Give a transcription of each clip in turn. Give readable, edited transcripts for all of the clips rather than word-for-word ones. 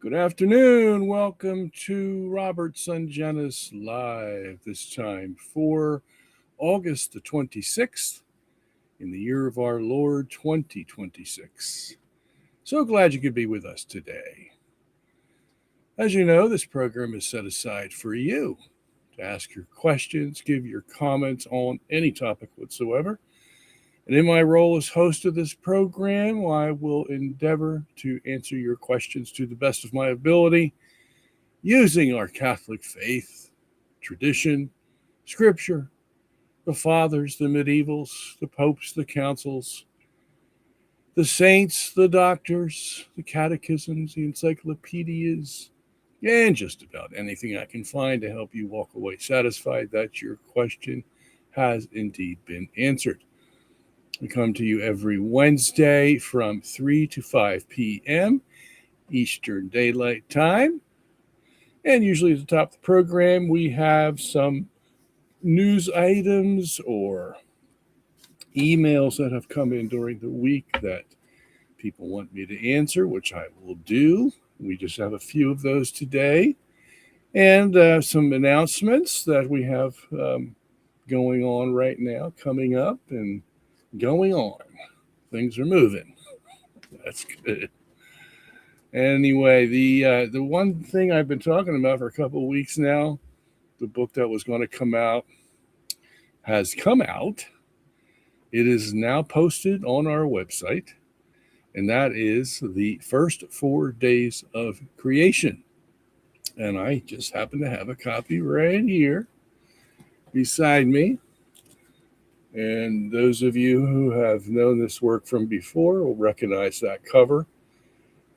Good afternoon. Welcome to Robert Sungenis Live, this time for August the 26th in the year of our Lord 2026. So glad you could be with us today. As you know, this program is set aside for you to ask your questions, give your comments on any topic whatsoever. And in my role as host of this program, I will endeavor to answer your questions to the best of my ability using our Catholic faith, tradition, scripture, the fathers, the medievals, the popes, the councils, the saints, the doctors, the catechisms, the encyclopedias, and just about anything I can find to help you walk away satisfied that your question has indeed been answered. We come to you every Wednesday from 3 to 5 p.m. Eastern Daylight Time. And usually at the top of the program, we have some news items or emails that have come in during the week that people want me to answer, which I will do. We just have a few of those today. And some announcements that we have going on right now, coming up and going on. Things are moving. That's good. Anyway, the one thing I've been talking about for a couple of weeks now, the book that was going to come out has come out. It is now posted on our website, and that is the first 4 days of creation. And I just happen to have a copy right here beside me. And those of you who have known this work from before will recognize that cover.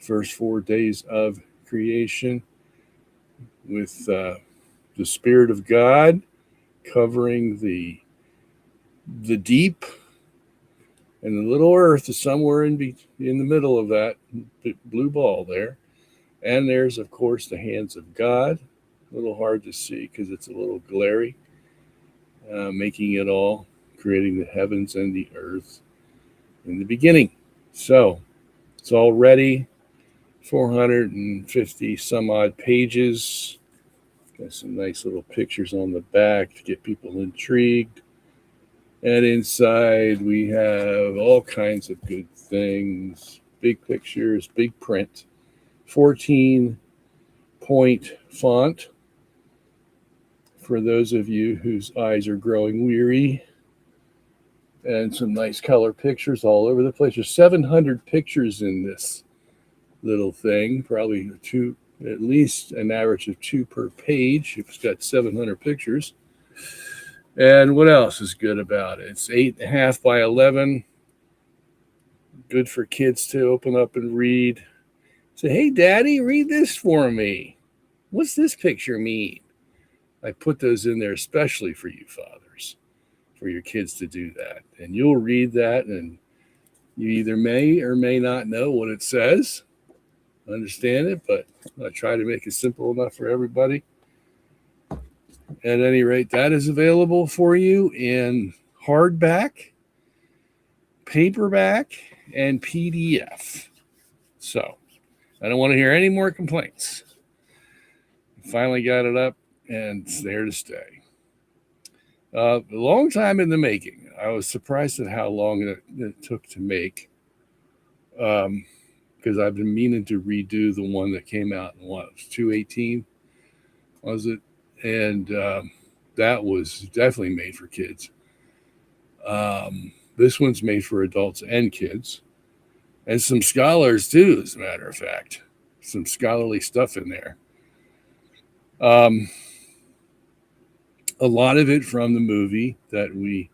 First 4 days of creation with the Spirit of God covering the deep, and the little earth is somewhere in the middle of that blue ball there. And there's, of course, the hands of God. A little hard to see because it's a little glary, making it all, creating the heavens and the earth in the beginning. So it's already 450 some odd pages. Got some nice little pictures on the back to get people intrigued. And inside we have all kinds of good things. Big pictures, big print, 14-point font for those of you whose eyes are growing weary. And some nice color pictures all over the place. There's 700 pictures in this little thing, probably at least an average of 2 per page. It's got 700 pictures. And what else is good about it? It's 8.5 by 11. Good for kids to open up and read. Say, hey, Daddy, read this for me. What's this picture mean? I put those in there especially for you fathers, for your kids to do that. And you'll read that, and you either may or may not know what it says, understand it, but I try to make it simple enough for everybody. At any rate, that is available for you in hardback, paperback, and PDF. So I don't want to hear any more complaints. Finally got it up, and it's there to stay. A long time in the making. I was surprised at how long it took to make, because I've been meaning to redo the one that came out in 2018, was it? And that was definitely made for kids. This one's made for adults and kids, and some scholars too, as a matter of fact. Some scholarly stuff in there. A lot of it from the movie that we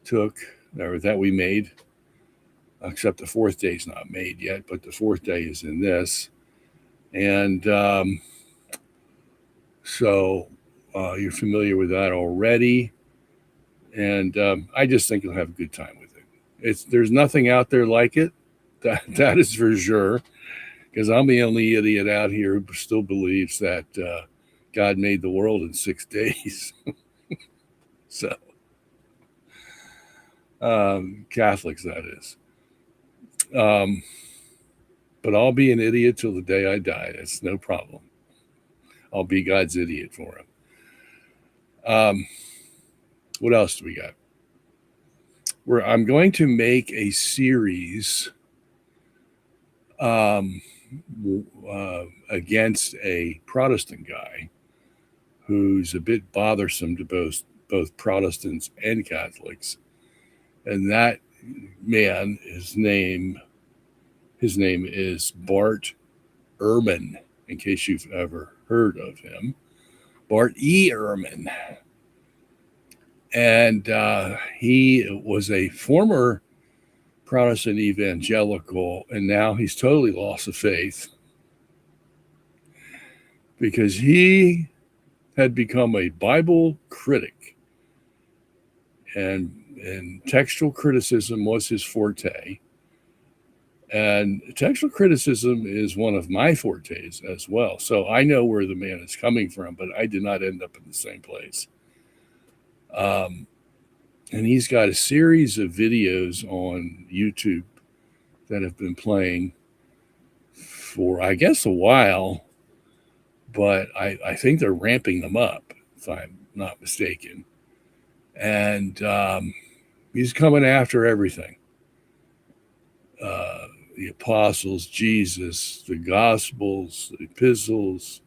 took, or that we made, except the 4th day's not made yet, but the 4th day is in this. And so you're familiar with that already. And I just think you'll have a good time with it. There's nothing out there like it. That is for sure. Because I'm the only idiot out here who still believes that God made the world in 6 days. So, Catholics, that is. But I'll be an idiot till the day I die. That's no problem. I'll be God's idiot for him. What else do we got? I'm going to make a series against a Protestant guy who's a bit bothersome to both Protestants and Catholics. And that man, his name is Bart Ehrman, in case you've ever heard of him. Bart Ehrman. And he was a former Protestant evangelical, and now he's totally lost the faith because he had become a Bible critic, and textual criticism was his forte. And textual criticism is one of my fortes as well. So I know where the man is coming from, but I did not end up in the same place. And he's got a series of videos on YouTube that have been playing for, I guess, a while, but I think they're ramping them up, if I'm not mistaken. And he's coming after everything. The apostles, Jesus, the Gospels, the epistles.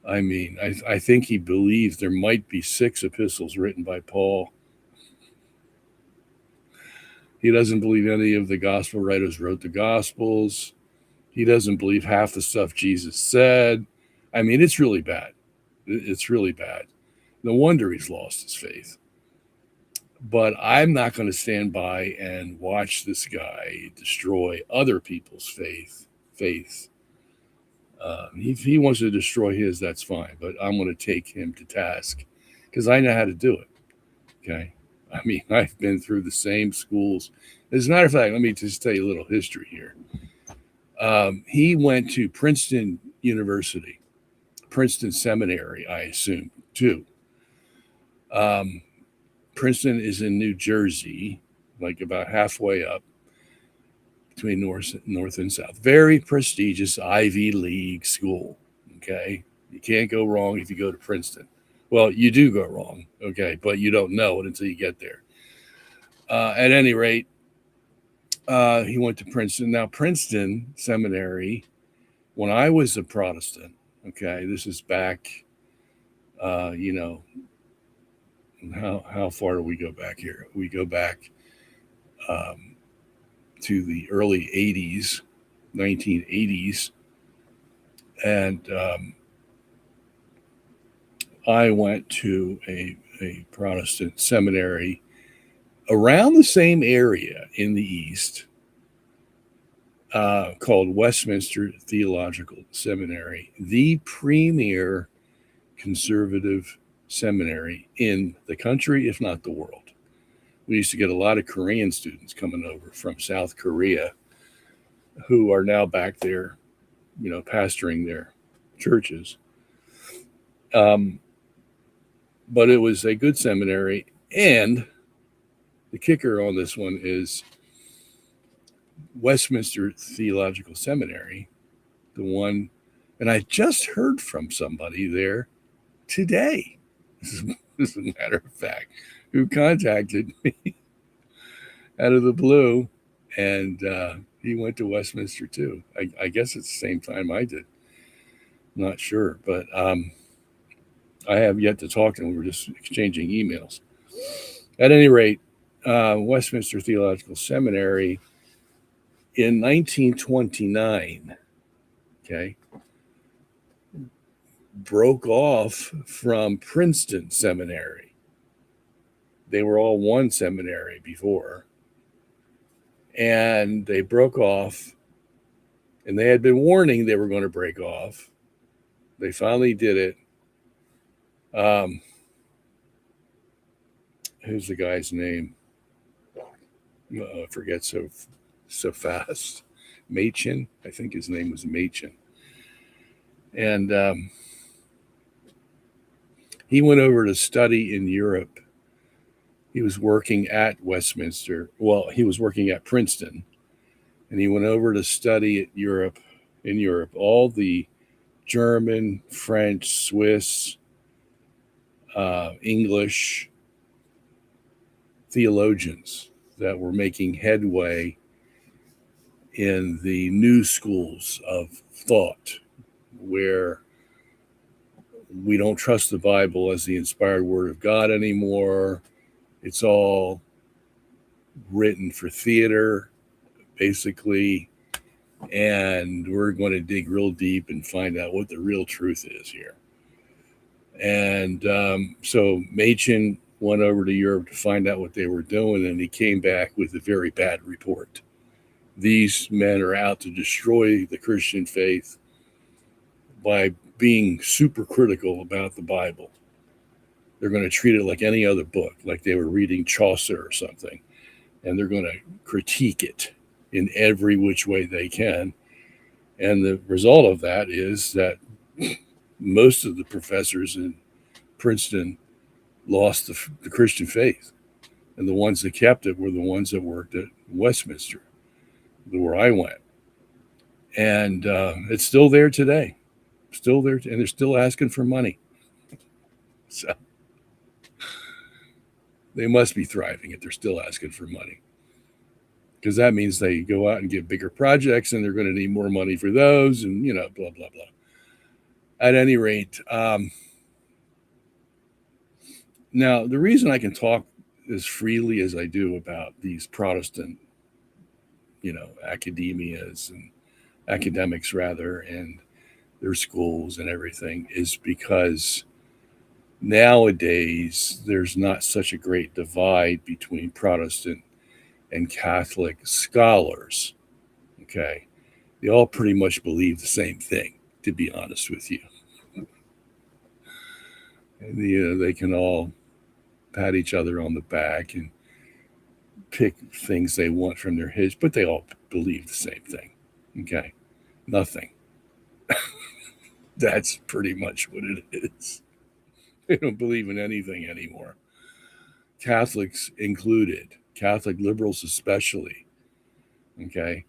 I mean, I think he believes there might be 6 epistles written by Paul. He doesn't believe any of the gospel writers wrote the Gospels. He doesn't believe half the stuff Jesus said. I mean, it's really bad. It's really bad. No wonder he's lost his faith. But I'm not going to stand by and watch this guy destroy other people's faith. If he wants to destroy his, that's fine. But I'm going to take him to task because I know how to do it. Okay. I mean, I've been through the same schools. As a matter of fact, let me just tell you a little history here. He went to Princeton University, Princeton Seminary, I assume, too. Princeton is in New Jersey, like about halfway up between north and south. Very prestigious Ivy League school, okay? You can't go wrong if you go to Princeton. Well, you do go wrong, okay, but you don't know it until you get there. At any rate, he went to Princeton. Now, Princeton Seminary, when I was a Protestant, okay, this is back, how far do we go back here? We go back to the early 80s, 1980s, and I went to a Protestant seminary around the same area in the East called Westminster Theological Seminary, the premier conservative seminary in the country, if not the world. We used to get a lot of Korean students coming over from South Korea who are now back there, pastoring their churches. But it was a good seminary. And the kicker on this one is Westminster Theological Seminary, the one, and I just heard from somebody there today, as a matter of fact, who contacted me out of the blue, and he went to Westminster too. I guess it's the same time I did. I'm not sure, but I have yet to talk to him. We're just exchanging emails. At any rate, Westminster Theological Seminary in 1929, okay, broke off from Princeton Seminary. They were all one seminary before, and they broke off, and they had been warning they were going to break off. They finally did it. Who's the guy's name? I forget so fast. Machen, I think his name was Machen. And he went over to study in Europe. He was working at Westminster. Well, he was working at Princeton, and he went over to study in Europe, all the German, French, Swiss, English theologians that were making headway in the new schools of thought, where we don't trust the Bible as the inspired word of God anymore. It's all written for theater, basically, and we're going to dig real deep and find out what the real truth is here. And so Machen went over to Europe to find out what they were doing, and he came back with a very bad report. These men are out to destroy the Christian faith by being super critical about the Bible. They're going to treat it like any other book, like they were reading Chaucer or something, and they're going to critique it in every which way they can. And the result of that is that most of the professors in Princeton lost the Christian faith. And the ones that kept it were the ones that worked at Westminster, where I went. And it's still there today. Still there, and they're still asking for money. So they must be thriving if they're still asking for money, because that means they go out and get bigger projects, and they're going to need more money for those, and blah blah blah. At any rate, now the reason I can talk as freely as I do about these Protestant, academics and their schools and everything is because nowadays there's not such a great divide between Protestant and Catholic scholars. Okay. They all pretty much believe the same thing, to be honest with you. And, they can all pat each other on the back and pick things they want from their history, but they all believe the same thing. Okay. Nothing. That's pretty much what it is. They don't believe in anything anymore. Catholics included, Catholic liberals especially. Okay.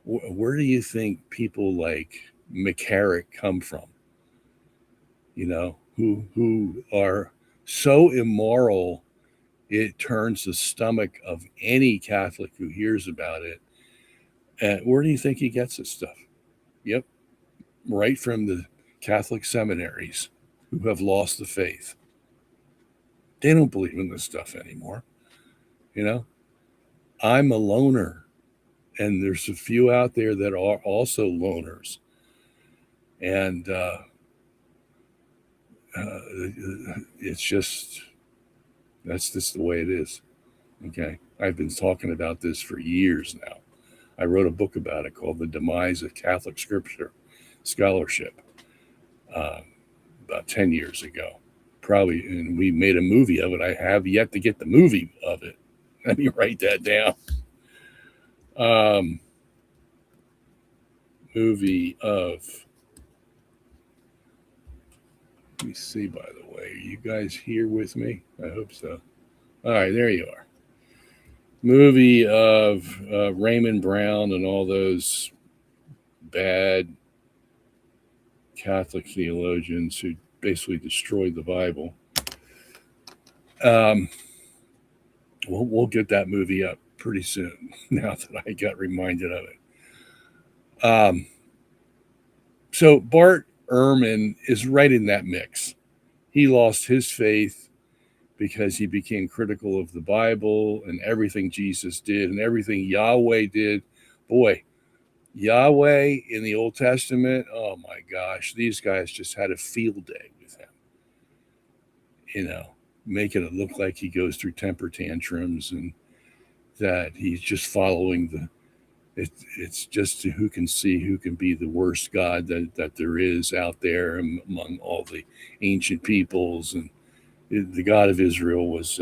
Where do you think people like McCarrick come from? Who are so immoral, it turns the stomach of any Catholic who hears about it. And where do you think he gets this stuff? Yep. Right from the Catholic seminaries who have lost the faith. They don't believe in this stuff anymore. I'm a loner, and there's a few out there that are also loners. And it's just, that's just the way it is. Okay. I've been talking about this for years now. I wrote a book about it called The Demise of Catholic Scripture Scholarship about 10 years ago. Probably, and we made a movie of it. I have yet to get the movie of it. Let me write that down. Movie of, let me see, by the way, are you guys here with me? I hope so. All right, there you are. Movie of Raymond Brown and all those bad Catholic theologians who basically destroyed the Bible. We'll get that movie up pretty soon, now that I got reminded of it. So Bart Ehrman is right in that mix. He lost his faith because he became critical of the Bible and everything Jesus did and everything Yahweh did. Boy, Yahweh in the Old Testament, oh my gosh, these guys just had a field day with him. Making it look like he goes through temper tantrums and that he's just following it's just who can see who can be the worst God that there is out there among all the ancient peoples. And the God of Israel was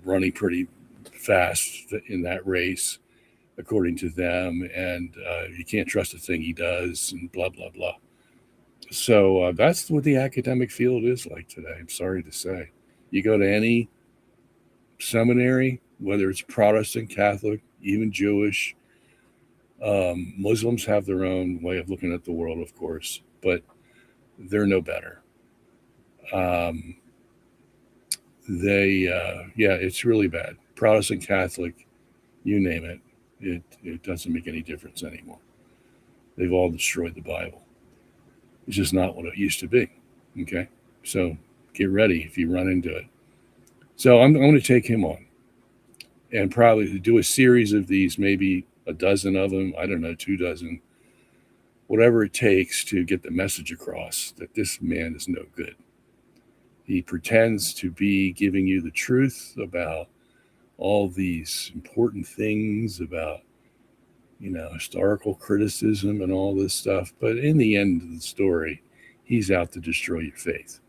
running pretty fast in that race, according to them. And you can't trust a thing he does and blah, blah, blah. So that's what the academic field is like today. I'm sorry to say. You go to any seminary, whether it's Protestant, Catholic, even Jewish, Muslims have their own way of looking at the world, of course, but they're no better. Yeah, it's really bad. Protestant, Catholic, you name it, it doesn't make any difference anymore. They've all destroyed the Bible. It's just not what it used to be. Okay, so get ready if you run into it. So I'm going to take him on and probably do a series of these, maybe a dozen of them. I don't know, 2 dozen, whatever it takes to get the message across that this man is no good. He pretends to be giving you the truth about all these important things about, historical criticism and all this stuff. But in the end of the story, he's out to destroy your faith.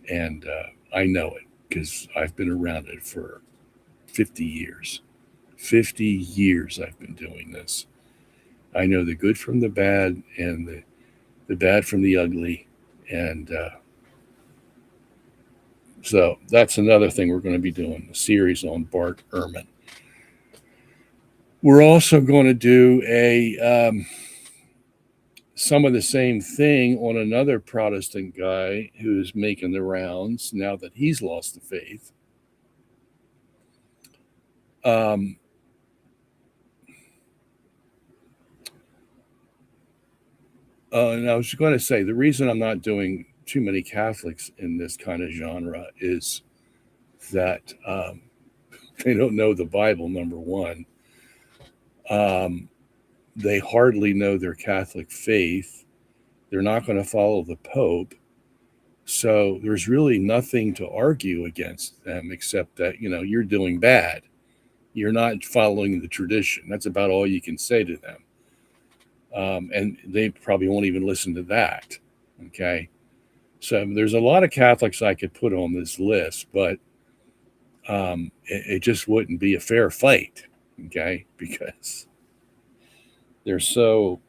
And I know it because I've been around it for 50 years. 50 years I've been doing this. I know the good from the bad and the bad from the ugly. And so that's another thing we're going to be doing, a series on Bart Ehrman. We're also going to do some of the same thing on another Protestant guy who's making the rounds now that he's lost the faith. And I was going to say, the reason I'm not doing too many Catholics in this kind of genre is that they don't know the Bible, number one. They hardly know their Catholic faith. They're not going to follow the Pope. So there's really nothing to argue against them except that, you're doing bad. You're not following the tradition. That's about all you can say to them. And they probably won't even listen to that. Okay. So there's a lot of Catholics I could put on this list, but it just wouldn't be a fair fight. Okay. Because they're so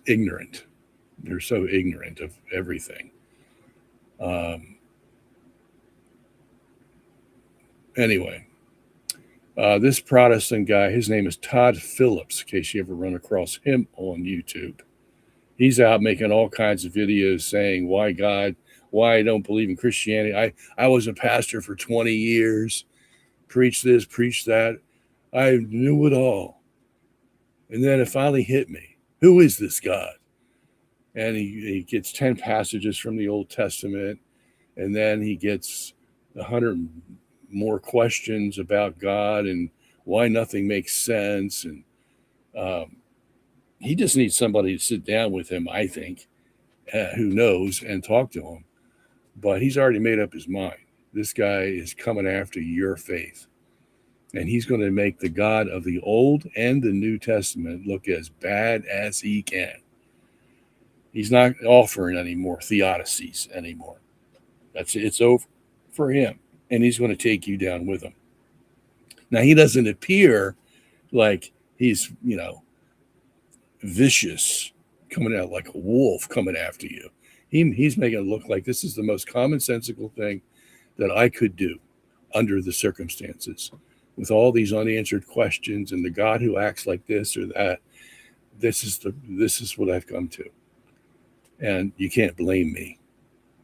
ignorant. They're so ignorant of everything. Anyway, this Protestant guy, his name is Todd Phillips, in case you ever run across him on YouTube. He's out making all kinds of videos saying, why God, why I don't believe in Christianity. I was a pastor for 20 years, preach this, preach that. I knew it all. And then it finally hit me. Who is this God? And he gets 10 passages from the Old Testament, and then he gets 100 more questions about God and why nothing makes sense. And he just needs somebody to sit down with him, I think, who knows, and talk to him. But he's already made up his mind. This guy is coming after your faith. And he's going to make the God of the Old and the New Testament look as bad as he can. He's not offering any more theodicies anymore. It's over for him. And he's going to take you down with him. Now, he doesn't appear like he's, vicious, coming out like a wolf coming after you. He's making it look like this is the most commonsensical thing that I could do under the circumstances. With all these unanswered questions and the God who acts like this or that, this is what I've come to. And you can't blame me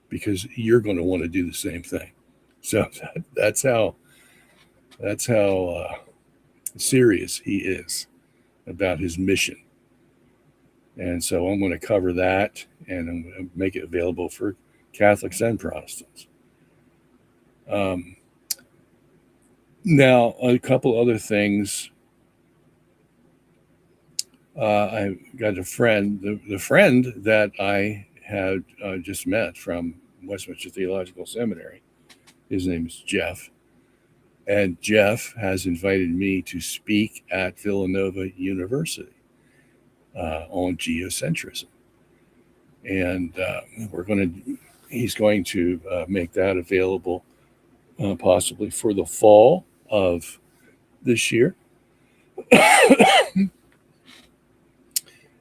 because you're going to want to do the same thing. So that's how serious he is about his mission. And so I'm going to cover that, and I'm going to make it available for Catholics and Protestants. Now, a couple other things. I got a friend, the friend that I had just met from Westminster Theological Seminary. His name is Jeff. And Jeff has invited me to speak at Villanova University on geocentrism. And he's going to make that available possibly for the fall of this year. And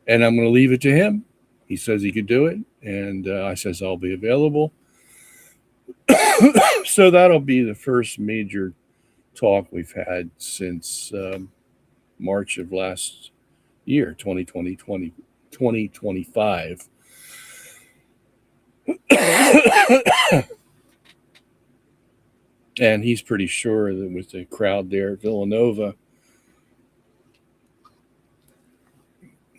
I'm going to leave it to him. He says he could do it. And I says I'll be available. So that'll be the first major talk we've had since March of last year, 2025. And he's pretty sure that with the crowd there at Villanova,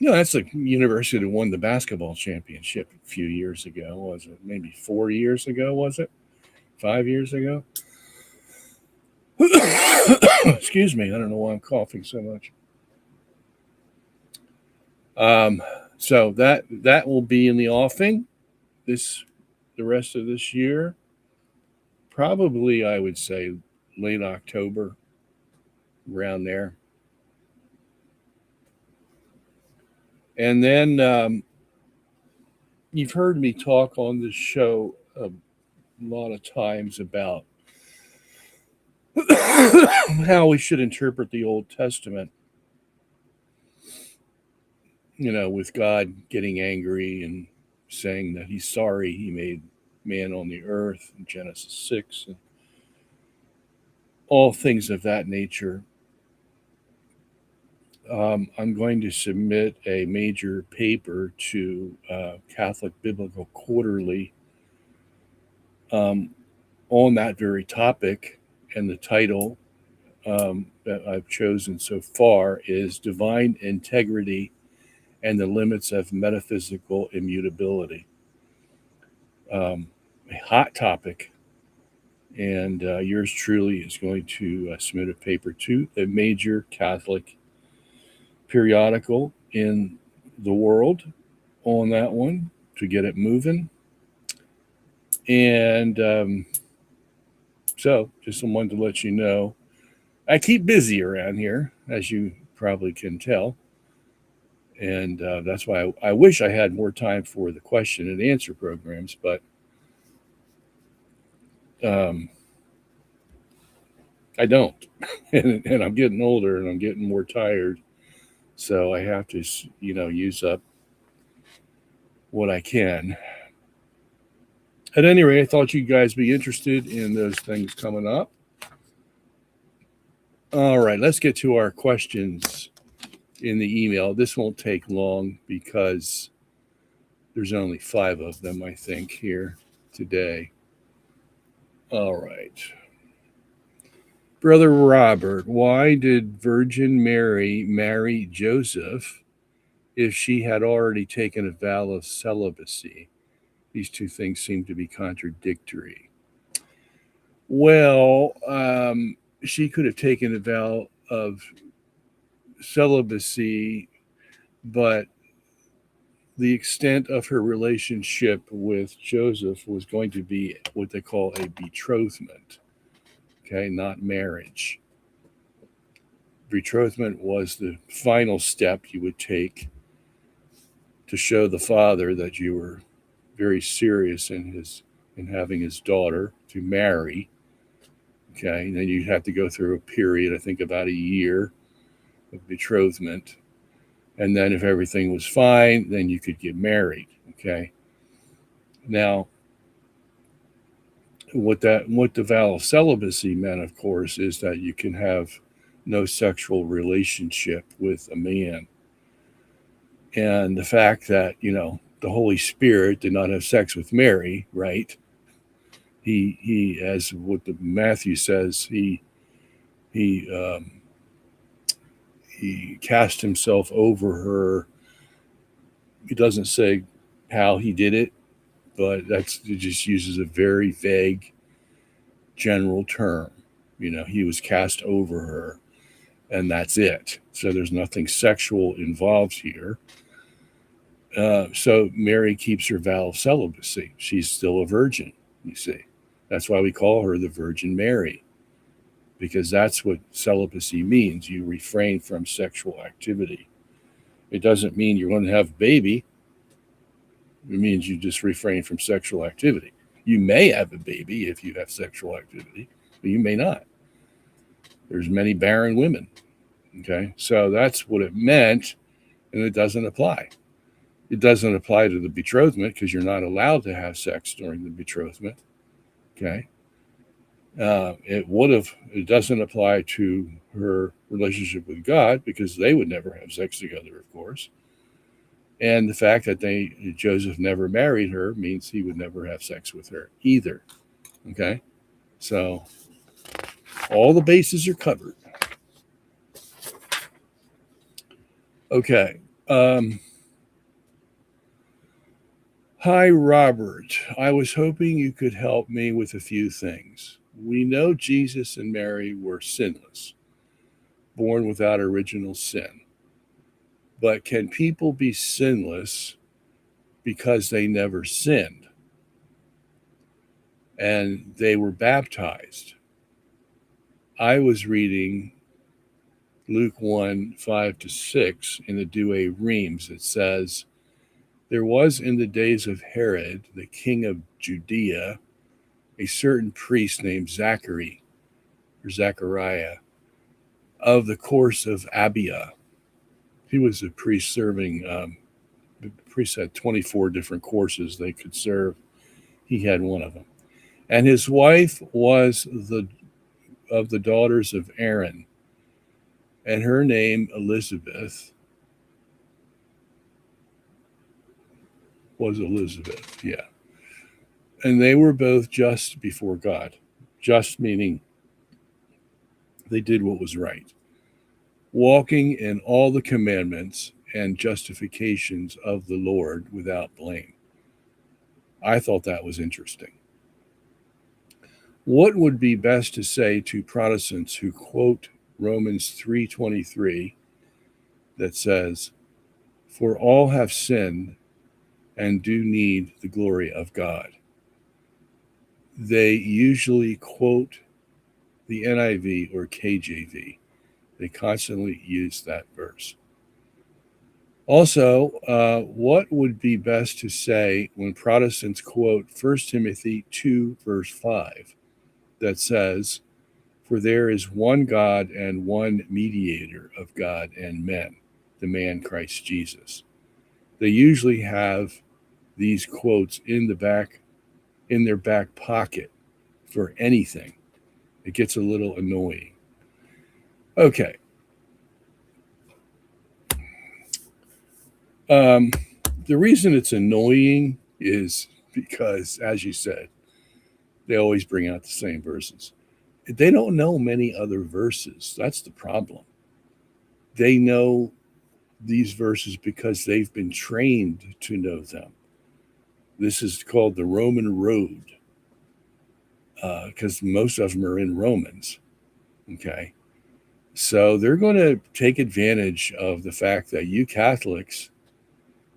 that's the university that won the basketball championship a few years ago, was it? Maybe 4 years ago, was it? 5 years ago? Excuse me, I don't know why I'm coughing so much. So that will be in the offing the rest of this year. Probably, I would say, late October, around there. And then you've heard me talk on this show a lot of times about how we should interpret the Old Testament, with God getting angry and saying that he's sorry he made man on the earth in Genesis 6 and all things of that nature. I'm going to submit a major paper to Catholic Biblical Quarterly on that very topic, and the title that I've chosen so far is Divine Integrity and the Limits of Metaphysical Immutability. A hot topic, and yours truly is going to submit a paper to a major Catholic periodical in the world on that one to get it moving. And so just wanted to let you know, I keep busy around here, as you probably can tell. And that's why I wish I had more time for the question and answer programs, but I don't. and I'm getting older and I'm getting more tired. So I have to, use up what I can. At any rate, I thought you guys be interested in those things coming up. All right, let's get to our questions in the email. This won't take long because there's only 5 of them, I think, here today. All right. Brother Robert, why did Virgin Mary marry Joseph if she had already taken a vow of celibacy? These two things seem to be contradictory. Well, she could have taken a vow of celibacy, but the extent of her relationship with Joseph was going to be what they call a betrothment, okay, not marriage. Betrothment was the final step you would take to show the father that you were very serious in having his daughter to marry. Okay, and then you'd have to go through a period, I think about a year of betrothment. And then if everything was fine, then you could get married. Okay. Now, what the vow of celibacy meant, of course, is that you can have no sexual relationship with a man. And the fact that, the Holy Spirit did not have sex with Mary, right? He as what the Matthew says, he cast himself over her. He doesn't say how he did it, but it just uses a very vague general term. He was cast over her, and that's it. So there's nothing sexual involved here. So Mary keeps her vow of celibacy. She's still a virgin, you see. That's why we call her the Virgin Mary, because that's what celibacy means. You refrain from sexual activity. It doesn't mean you're going to have a baby. It means you just refrain from sexual activity. You may have a baby if you have sexual activity, but you may not. There's many barren women. Okay, so that's what it meant, and it doesn't apply. It doesn't apply to the betrothment because you're not allowed to have sex during the betrothment. Okay. It doesn't apply to her relationship with God because they would never have sex together, of course. And the fact that Joseph never married her means he would never have sex with her either. Okay? So all the bases are covered. Okay. Hi, Robert. I was hoping you could help me with a few things. We know Jesus and Mary were sinless, born without original sin. But can people be sinless because they never sinned and they were baptized? I was reading Luke 1, 5-6 in the Douay-Rheims. It says, there was in the days of Herod, the king of Judea, a certain priest named Zechariah, of the course of Abia. He was a priest serving, the priest had 24 different courses they could serve. He had one of them. And his wife was of the daughters of Aaron, and her name Elizabeth was Elizabeth, yeah. And they were both just before God. Just meaning they did what was right, walking in all the commandments and justifications of the Lord without blame. I thought that was interesting. What would be best to say to Protestants who quote Romans 3:23 that says, for all have sinned and do need the glory of God? They usually quote the NIV or KJV. They constantly use that verse. Also, what would be best to say when Protestants quote 1 Timothy 2, verse 5, that says, for there is one God and one mediator of God and men, the man Christ Jesus. They usually have these quotes in their back pocket for anything. It gets a little annoying. Okay. The reason it's annoying is because, as you said, they always bring out the same verses. They don't know many other verses. That's the problem. They know these verses because they've been trained to know them. This is called the Roman road, because most of them are in Romans. Okay. So they're going to take advantage of the fact that you Catholics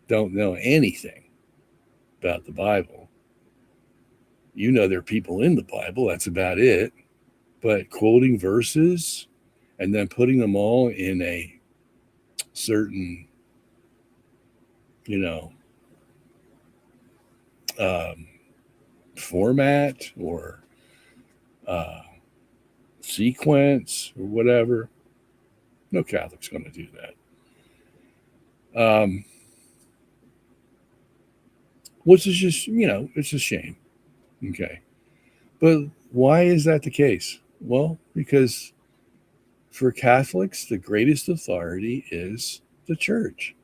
don't know anything about the Bible. You know there are people in the Bible, that's about it. But quoting verses and then putting them all in a certain, format or sequence or whatever, no Catholic's going to do that. Which is just, it's a shame. Okay. But why is that the case? Well, because for Catholics, the greatest authority is the church.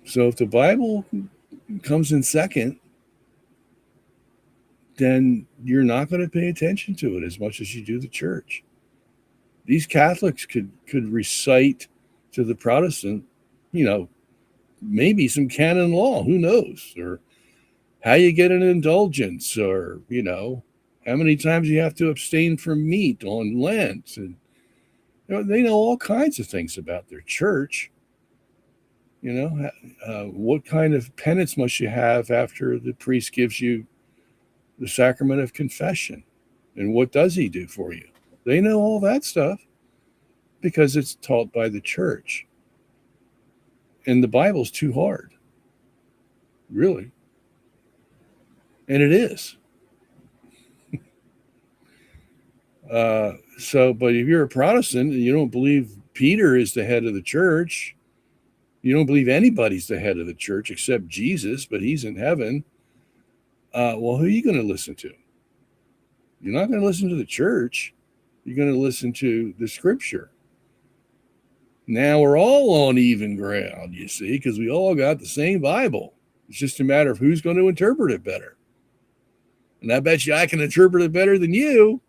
So if the Bible comes in second, then you're not going to pay attention to it as much as you do the church. These Catholics could recite to the Protestant, maybe some canon law, who knows, or how you get an indulgence, or, how many times you have to abstain from meat on Lent. And they know all kinds of things about their church. What kind of penance must you have after the priest gives you the sacrament of confession? And what does he do for you? They know all that stuff because it's taught by the church. And the Bible's too hard. Really. And it is. But if you're a Protestant and you don't believe Peter is the head of the church, you don't believe anybody's the head of the church except Jesus, but he's in heaven, Well, who are you going to listen to? You're not going to listen to the church. You're going to listen to the scripture. Now we're all on even ground, you see, because we all got the same Bible. It's just a matter of who's going to interpret it better. And I bet you I can interpret it better than you.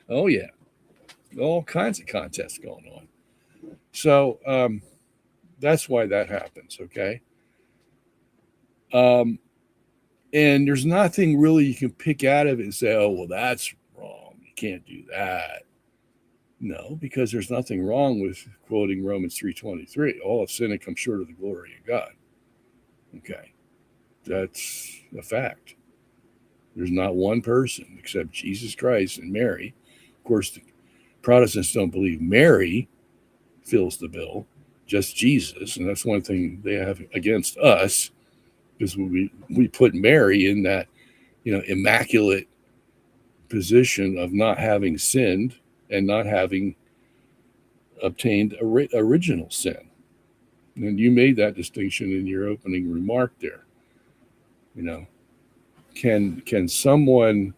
Oh, yeah. All kinds of contests going on. So that's why that happens, okay? And there's nothing really you can pick out of it and say, oh, well, that's wrong. You can't do that. No, because there's nothing wrong with quoting Romans 3:23. All have sinned and come short of the glory of God. Okay. That's a fact. There's not one person except Jesus Christ and Mary. Of course, the Protestants don't believe Mary fills the bill, just Jesus. And that's one thing they have against us, because we put Mary in that, immaculate position of not having sinned and not having obtained original sin. And you made that distinction in your opening remark there. Can someone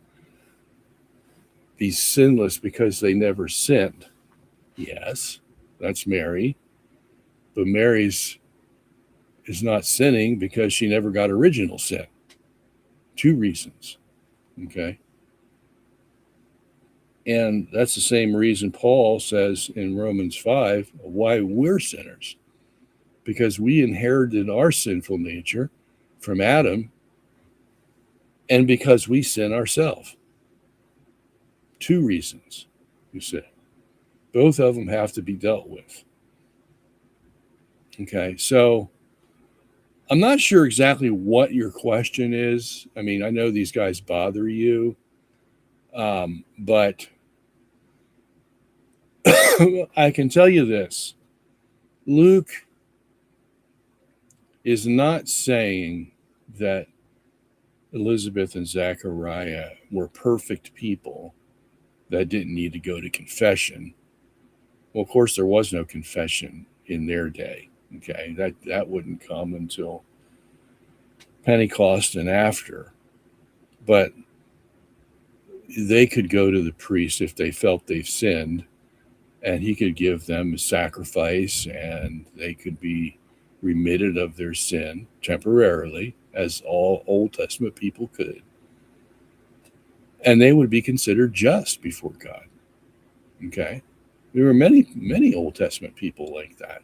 be sinless because they never sinned? Yes, that's Mary. But Mary's is not sinning because she never got original sin. Two reasons. Okay. And that's the same reason Paul says in Romans 5 why we're sinners. Because we inherited our sinful nature from Adam, and because we sin ourselves. Two reasons, you see. Both of them have to be dealt with. Okay, so I'm not sure exactly what your question is. I mean, I know these guys bother you, but I can tell you this. Luke is not saying that Elizabeth and Zechariah were perfect people that didn't need to go to confession. Well, of course, there was no confession in their day. Okay, that wouldn't come until Pentecost and after. But they could go to the priest if they felt they've sinned, and he could give them a sacrifice, and they could be remitted of their sin temporarily, as all Old Testament people could. And they would be considered just before God. Okay? There were many, many Old Testament people like that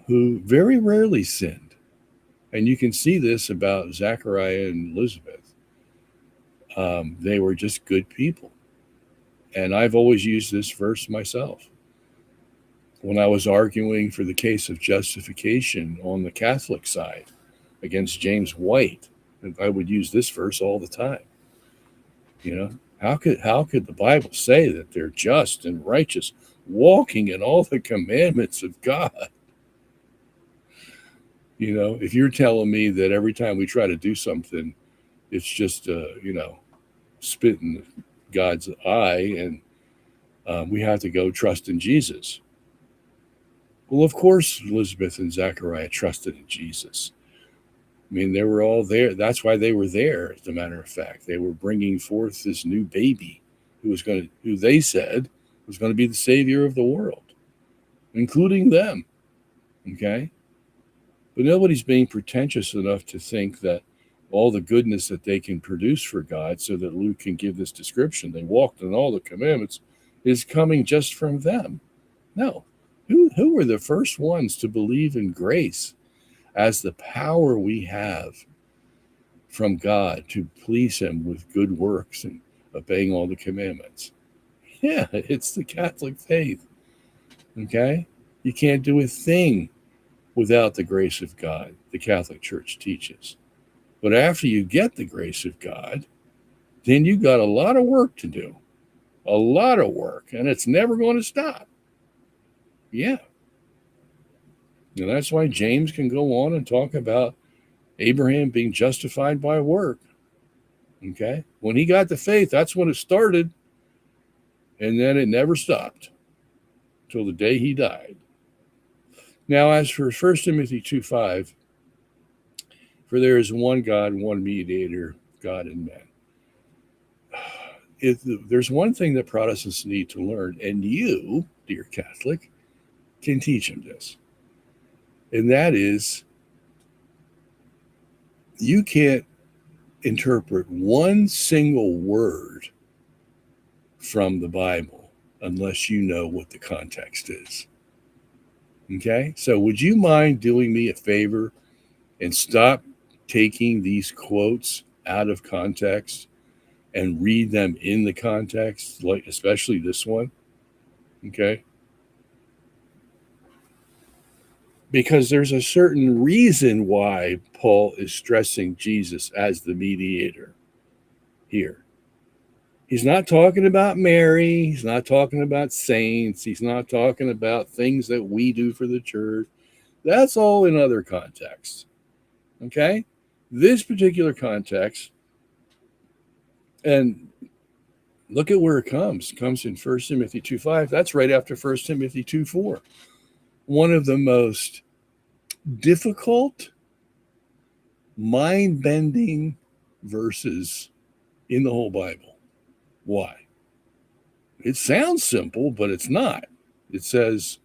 who very rarely sinned. And you can see this about Zechariah and Elizabeth. They were just good people. And I've always used this verse myself. When I was arguing for the case of justification on the Catholic side against James White, I would use this verse all the time. How could the Bible say that they're just and righteous, walking in all the commandments of God? If you're telling me that every time we try to do something, it's just spit in God's eye, and we have to go trust in Jesus. Well, of course, Elizabeth and Zechariah trusted in Jesus. I mean, they were all there. That's why they were there, as a matter of fact. They were bringing forth this new baby who they said was going to be the savior of the world, including them. Okay? But nobody's being pretentious enough to think that all the goodness that they can produce for God, so that Luke can give this description, they walked in all the commandments, is coming just from them. No. Who were the first ones to believe in grace as the power we have from God to please him with good works and obeying all the commandments? Yeah, it's the Catholic faith. Okay? You can't do a thing without the grace of God, the Catholic Church teaches. But after you get the grace of God, then you got a lot of work to do. A lot of work, and it's never going to stop. Yeah. And that's why James can go on and talk about Abraham being justified by work. Okay? When he got the faith, that's when it started. And then it never stopped till the day he died. Now, as for 1 Timothy 2:5, For there is one God, one mediator, God and man. There's one thing that Protestants need to learn, and you, dear Catholic, can teach them this. And that is, you can't interpret one single word from the Bible unless you know what the context is. Okay? So would you mind doing me a favor and stop taking these quotes out of context and read them in the context, like especially this one? Okay? Because there's a certain reason why Paul is stressing Jesus as the mediator here. He's not talking about Mary. He's not talking about saints. He's not talking about things that we do for the church. That's all in other contexts. Okay? This particular context, and look at where it comes. It comes in 1 Timothy 2:5. That's right after 1 Timothy 2:4. One of the most difficult, mind-bending verses in the whole Bible. Why? It sounds simple, but it's not. It says,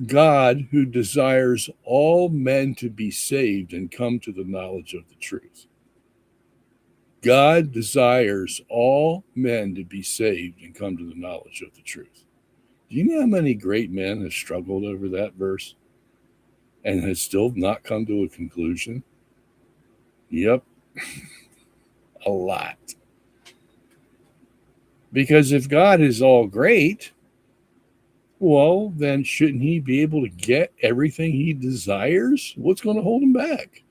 God who desires all men to be saved and come to the knowledge of the truth. God desires all men to be saved and come to the knowledge of the truth. Do you know how many great men have struggled over that verse and has still not come to a conclusion? Yep. A lot. Because if God is all great, well, then shouldn't he be able to get everything he desires? What's going to hold him back?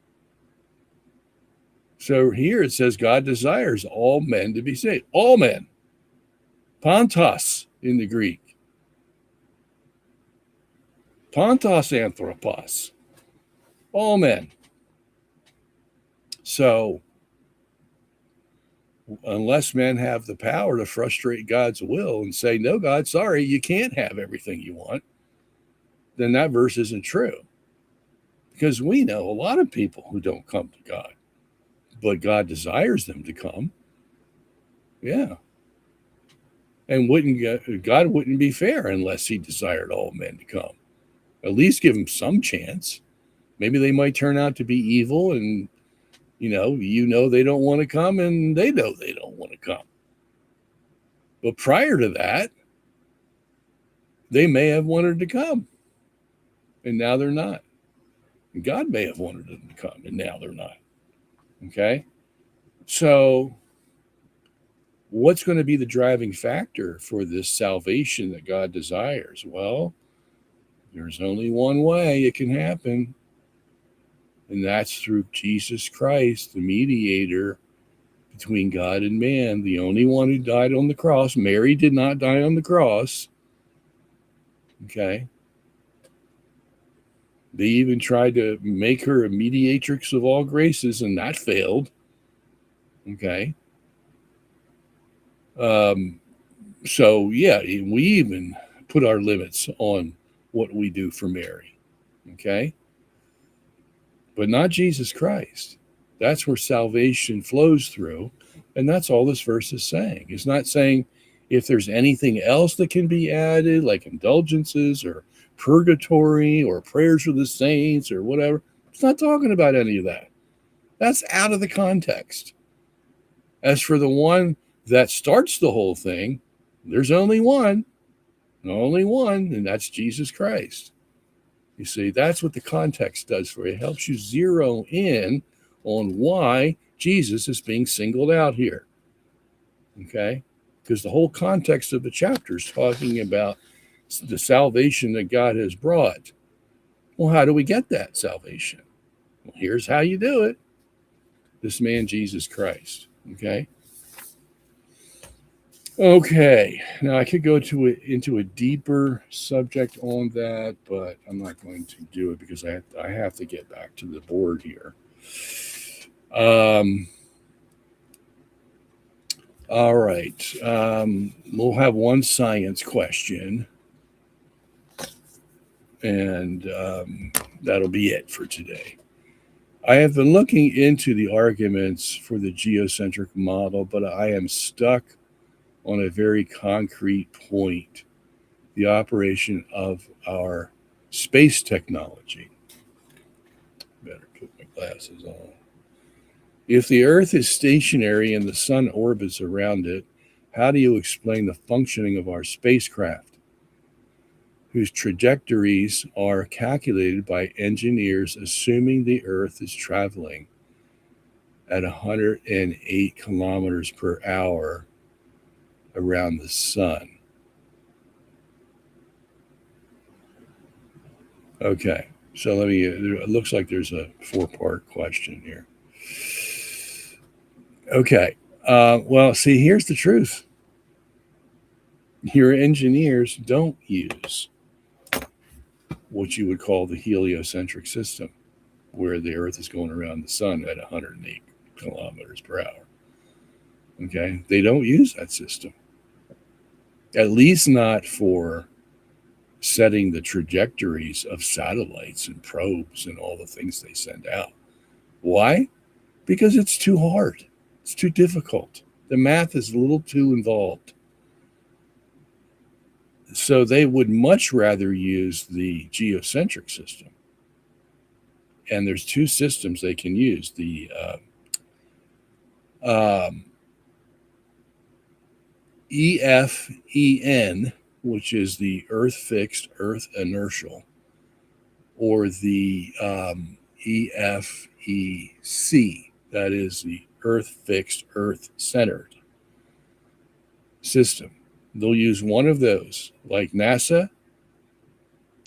So here it says God desires all men to be saved. All men. Pantos in the Greek. Pantos anthropos. All men. So unless men have the power to frustrate God's will and say, no, God, sorry, you can't have everything you want, then that verse isn't true. Because we know a lot of people who don't come to God, but God desires them to come. Yeah. And God wouldn't be fair unless he desired all men to come. At least give them some chance. Maybe they might turn out to be evil and you know they don't want to come and they know they don't want to come. But prior to that, they may have wanted to come and now they're not. And God may have wanted them to come and now they're not. Okay? So what's going to be the driving factor for this salvation that God desires? Well, there's only one way it can happen. And that's through Jesus Christ, the mediator between God and man, the only one who died on the cross. Mary did not die on the cross. Okay. They even tried to make her a mediatrix of all graces, and that failed. Okay. So, yeah, we even put our limits on what we do for Mary. Okay. But not Jesus Christ. That's where salvation flows through. And that's all this verse is saying. It's not saying if there's anything else that can be added, like indulgences or purgatory or prayers for the saints or whatever. It's not talking about any of that. That's out of the context. As for the one that starts the whole thing, there's only one, and that's Jesus Christ. You see, that's what the context does for you. It helps you zero in on why Jesus is being singled out here. Okay? Because the whole context of the chapter is talking about the salvation that God has brought. Well, how do we get that salvation? Well, here's how you do it. This man, Jesus Christ. Okay? Okay, now I could go into a deeper subject on that, but I'm not going to do it because I have to get back to the board here. All right, we'll have one science question, and that'll be it for today. I have been looking into the arguments for the geocentric model, but I am stuck on a very concrete point: the operation of our space technology. Better put my glasses on. If the Earth is stationary and the sun orbits around it, how do you explain the functioning of our spacecraft, whose trajectories are calculated by engineers assuming the Earth is traveling at 108 kilometers per hour around the sun? Okay, so it looks like there's a 4-part question here. Okay, well, see, here's the truth. Your engineers don't use what you would call the heliocentric system, where the Earth is going around the sun at 108 kilometers per hour. Okay, they don't use that system, at least not for setting the trajectories of satellites and probes and all the things they send out. Why? Because it's too hard. It's too difficult. The math is a little too involved. So they would much rather use the geocentric system. And there's 2 systems they can use: the EFEN, which is the Earth fixed, Earth inertial, or the EFEC, that is the Earth fixed, Earth centered system. They'll use one of those, like NASA,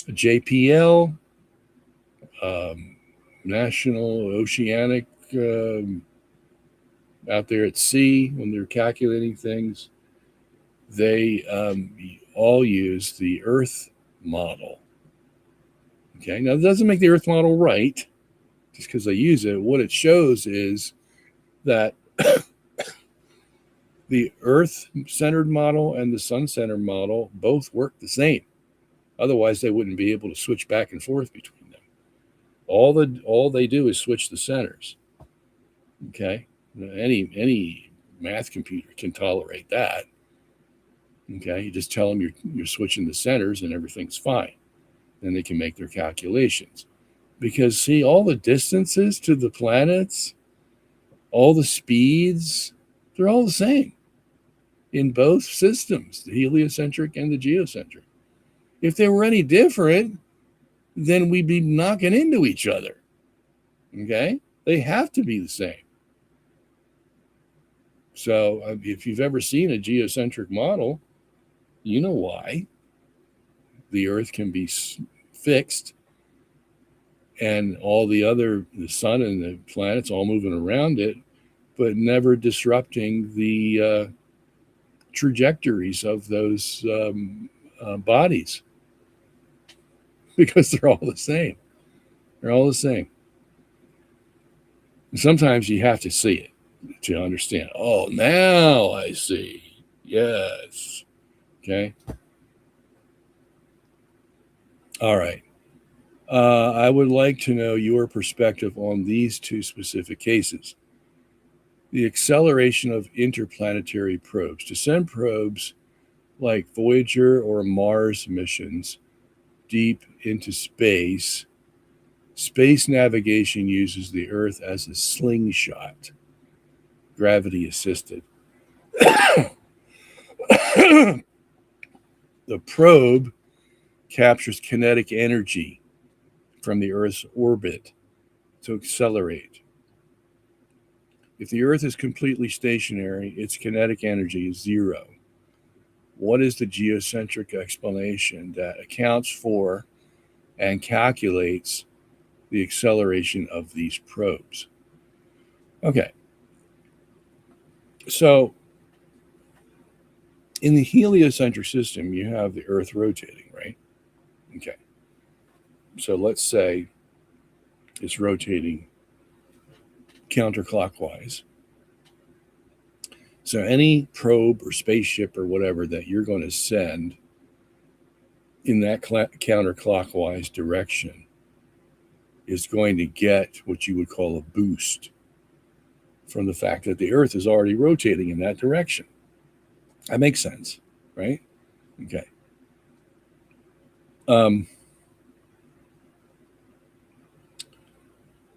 JPL, National Oceanic, out there at sea when they're calculating things. They all use the Earth model. Okay, now it doesn't make the Earth model right just because they use it. What it shows is that the Earth-centered model and the sun-centered model both work the same. Otherwise, they wouldn't be able to switch back and forth between them. All they do is switch the centers. Okay, any math computer can tolerate that. Okay, you just tell them you're switching the centers and everything's fine. Then they can make their calculations. Because, see, all the distances to the planets, all the speeds, they're all the same in both systems, the heliocentric and the geocentric. If they were any different, then we'd be knocking into each other. Okay? They have to be the same. So if you've ever seen a geocentric model, you know why. The Earth can be fixed and the sun and the planets all moving around it, but never disrupting the trajectories of those bodies, because they're all the same. They're all the same. And sometimes you have to see it to understand. Oh, now I see. Yes. Okay. All right. I would like to know your perspective on these 2 specific cases. The acceleration of interplanetary probes. To send probes like Voyager or Mars missions deep into space, space navigation uses the Earth as a slingshot, gravity assisted. The probe captures kinetic energy from the Earth's orbit to accelerate. If the Earth is completely stationary, its kinetic energy is 0. What is the geocentric explanation that accounts for and calculates the acceleration of these probes? Okay. So in the heliocentric system, you have the Earth rotating, right? Okay. So let's say it's rotating counterclockwise. So any probe or spaceship or whatever that you're going to send in that counterclockwise direction is going to get what you would call a boost from the fact that the Earth is already rotating in that direction. That makes sense, right? Okay.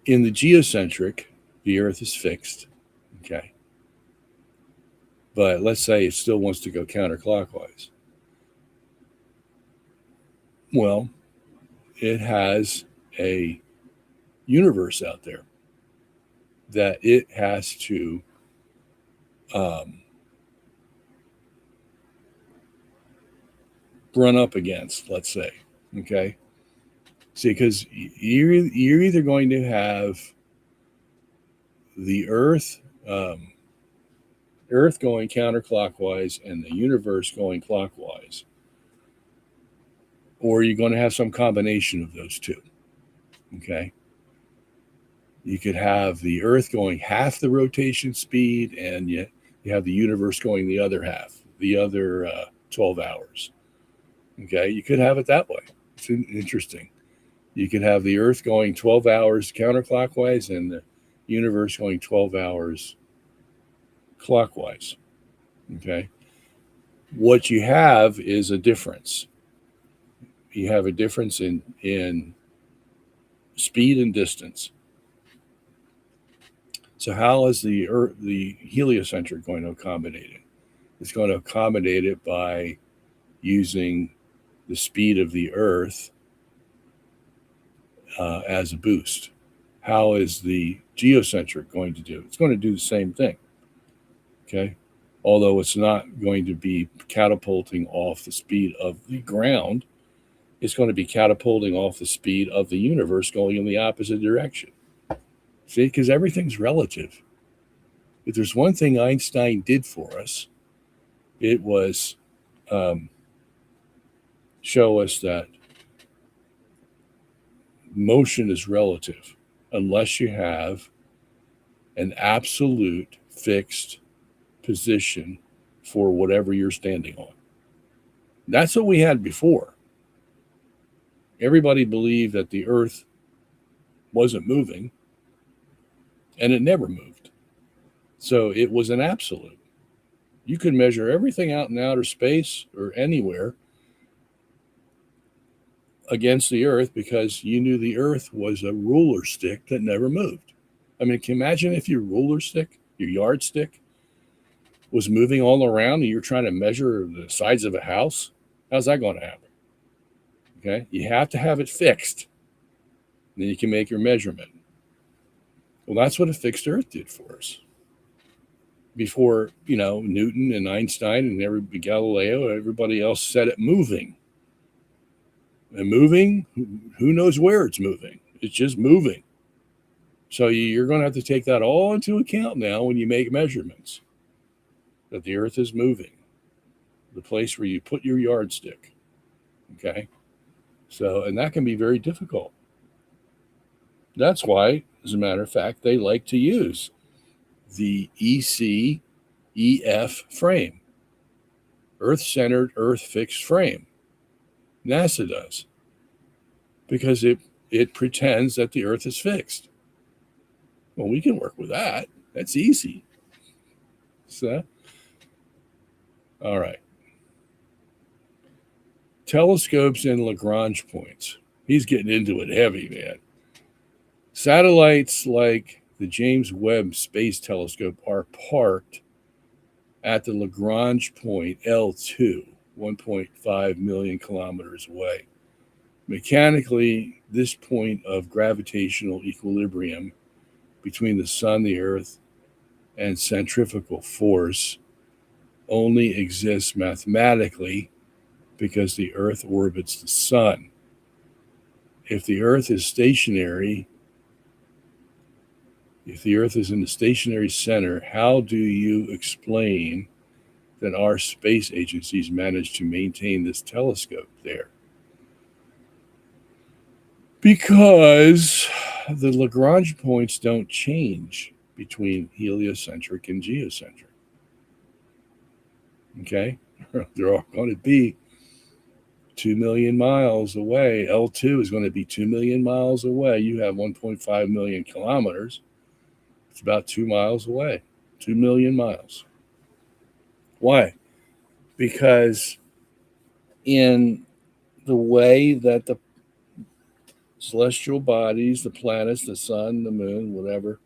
In the geocentric, the Earth is fixed, okay? But let's say it still wants to go counterclockwise. Well, it has a universe out there that it has to run up against, let's say, okay? See, because you're either going to have the Earth going counterclockwise and the universe going clockwise, or you're going to have some combination of those two, okay? You could have the Earth going half the rotation speed, and you have the universe going the other half, the other 12 hours. Okay, you could have it that way. It's interesting. You could have the Earth going 12 hours counterclockwise and the universe going 12 hours clockwise. Okay, what you have is a difference. You have a difference in speed and distance. So how is the heliocentric going to accommodate it? It's going to accommodate it by using the speed of the Earth as a boost. How is the geocentric going to do? It's going to do the same thing, okay? Although it's not going to be catapulting off the speed of the ground, it's going to be catapulting off the speed of the universe going in the opposite direction. See, because everything's relative. If there's one thing Einstein did for us, it was show us that motion is relative unless you have an absolute fixed position for whatever you're standing on. That's what we had before. Everybody believed that the Earth wasn't moving, and it never moved. So it was an absolute. You could measure everything out in outer space or anywhere against the Earth because you knew the Earth was a ruler stick that never moved. I mean, can you imagine if your ruler stick, your yardstick, was moving all around and you're trying to measure the sides of a house? How's that going to happen? Okay, you have to have it fixed. Then you can make your measurement. Well, that's what a fixed Earth did for us. Before, Newton and Einstein and Galileo, everybody else said it moving. And moving, who knows where it's moving? It's just moving. So you're going to have to take that all into account now when you make measurements. That the Earth is moving. The place where you put your yardstick. Okay? So, and that can be very difficult. That's why, as a matter of fact, they like to use the EC-EF frame. Earth-centered, Earth-fixed frame. NASA does. Because it pretends that the Earth is fixed. Well, we can work with that. That's easy. So, all right. Telescopes and Lagrange points. He's getting into it heavy, man. Satellites like the James Webb Space Telescope are parked at the Lagrange point L2, 1.5 million kilometers away. Mechanically, this point of gravitational equilibrium between the sun, the Earth, and centrifugal force only exists mathematically because the Earth orbits the sun. If the Earth is stationary, if the Earth is in the stationary center, how do you explain that our space agencies manage to maintain this telescope there? Because the Lagrange points don't change between heliocentric and geocentric. Okay? They're all going to be 2 million miles away. L2 is going to be 2 million miles away. You have 1.5 million kilometers. It's about 2 miles away. 2 million miles. Why? Because in the way that the celestial bodies, the planets, the sun, the moon, whatever,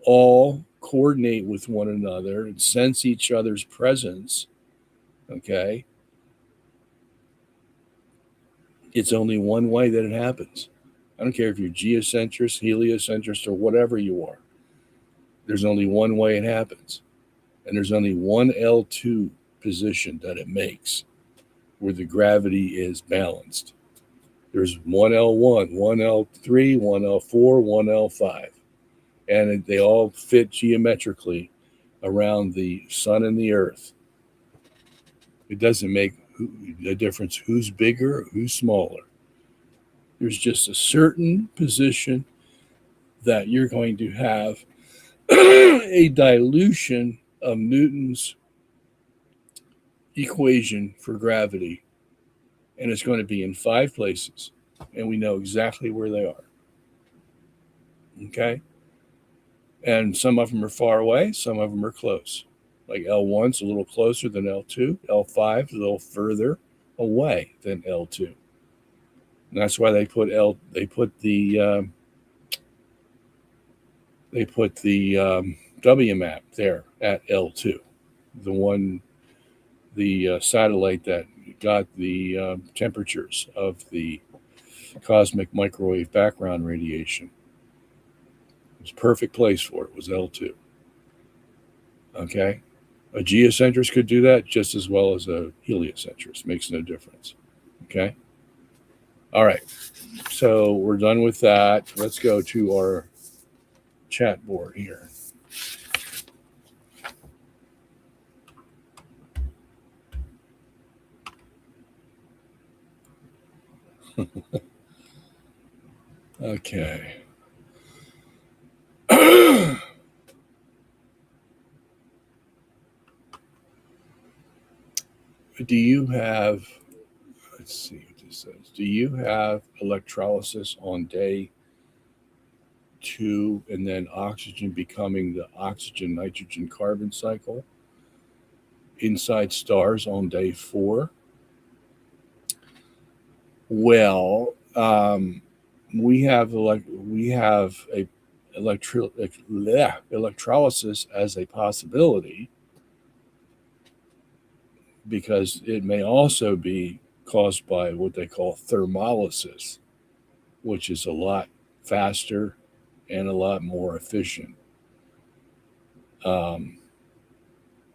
all coordinate with one another and sense each other's presence, okay, it's only one way that it happens. I don't care if you're geocentrist, heliocentrist, or whatever you are. There's only one way it happens. And there's only one L2 position that it makes where the gravity is balanced. There's one L1, one L3, one L4, one L5. And they all fit geometrically around the sun and the earth. It doesn't make a difference who's bigger or who's smaller. There's just a certain position that you're going to have a dilution of Newton's equation for gravity, and it's going to be in 5 places, and we know exactly where they are. Okay? And some of them are far away, some of them are close. Like L1's a little closer than L2, L5 is a little further away than L2. And that's why they put the W map there at L2, the satellite that got the temperatures of the cosmic microwave background radiation. It was a perfect place for it, was L2. Okay? A geocentrist could do that just as well as a heliocentrist. Makes no difference. Okay? All right. So we're done with that. Let's go to our chat board here. Okay. Do you have, let's see what this says. Do you have electrolysis on day 2 and then oxygen becoming the oxygen, nitrogen, carbon cycle inside stars on day 4? Well, we have a electrolysis as a possibility, because it may also be caused by what they call thermolysis, which is a lot faster and a lot more efficient.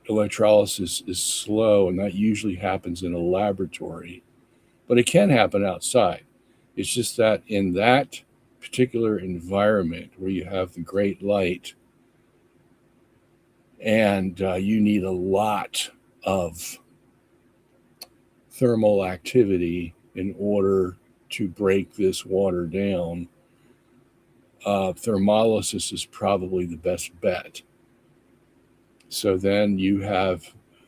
Electrolysis is slow, and that usually happens in a laboratory, but it can happen outside. It's just that in that particular environment where you have the great light and you need a lot of thermal activity in order to break this water down, thermolysis is probably the best bet. So then you have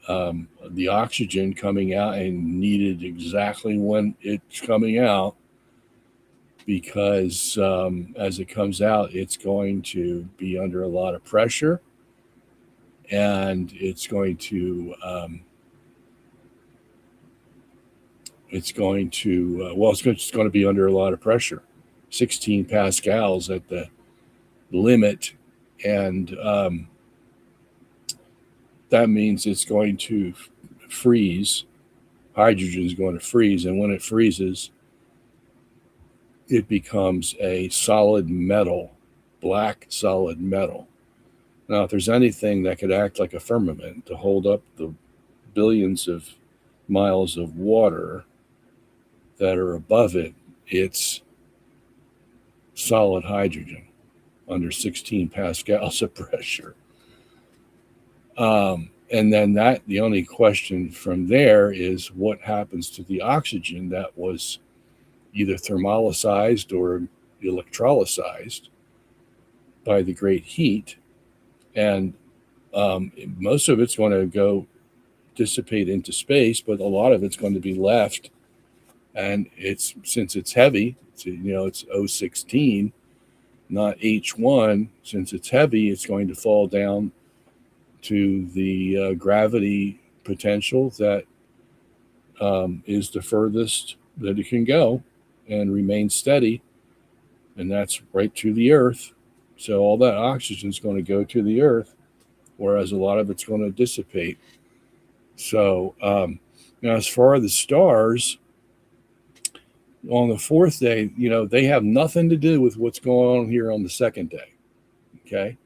the oxygen coming out and needed exactly when it's coming out, because as it comes out, it's going to be under a lot of pressure, and it's going to be under a lot of pressure, 16 pascals at the limit, and that means it's going to freeze. Hydrogen is going to freeze, and when it freezes, it becomes a solid metal, black solid metal. Now, if there's anything that could act like a firmament to hold up the billions of miles of water that are above it, it's solid hydrogen under 16 pascals of pressure. And then the only question from there is what happens to the oxygen that was either thermolyzed or electrolyzed by the great heat. And most of it's going to go dissipate into space, but a lot of it's going to be left. And since it's heavy, it's O16, not H1. Since it's heavy, it's going to fall down to the gravity potential that is the furthest that it can go and remain steady. And that's right to the Earth. So all that oxygen is going to go to the Earth, whereas a lot of it's going to dissipate. So now, as far as the stars, on the fourth day, they have nothing to do with what's going on here on the second day. Okay?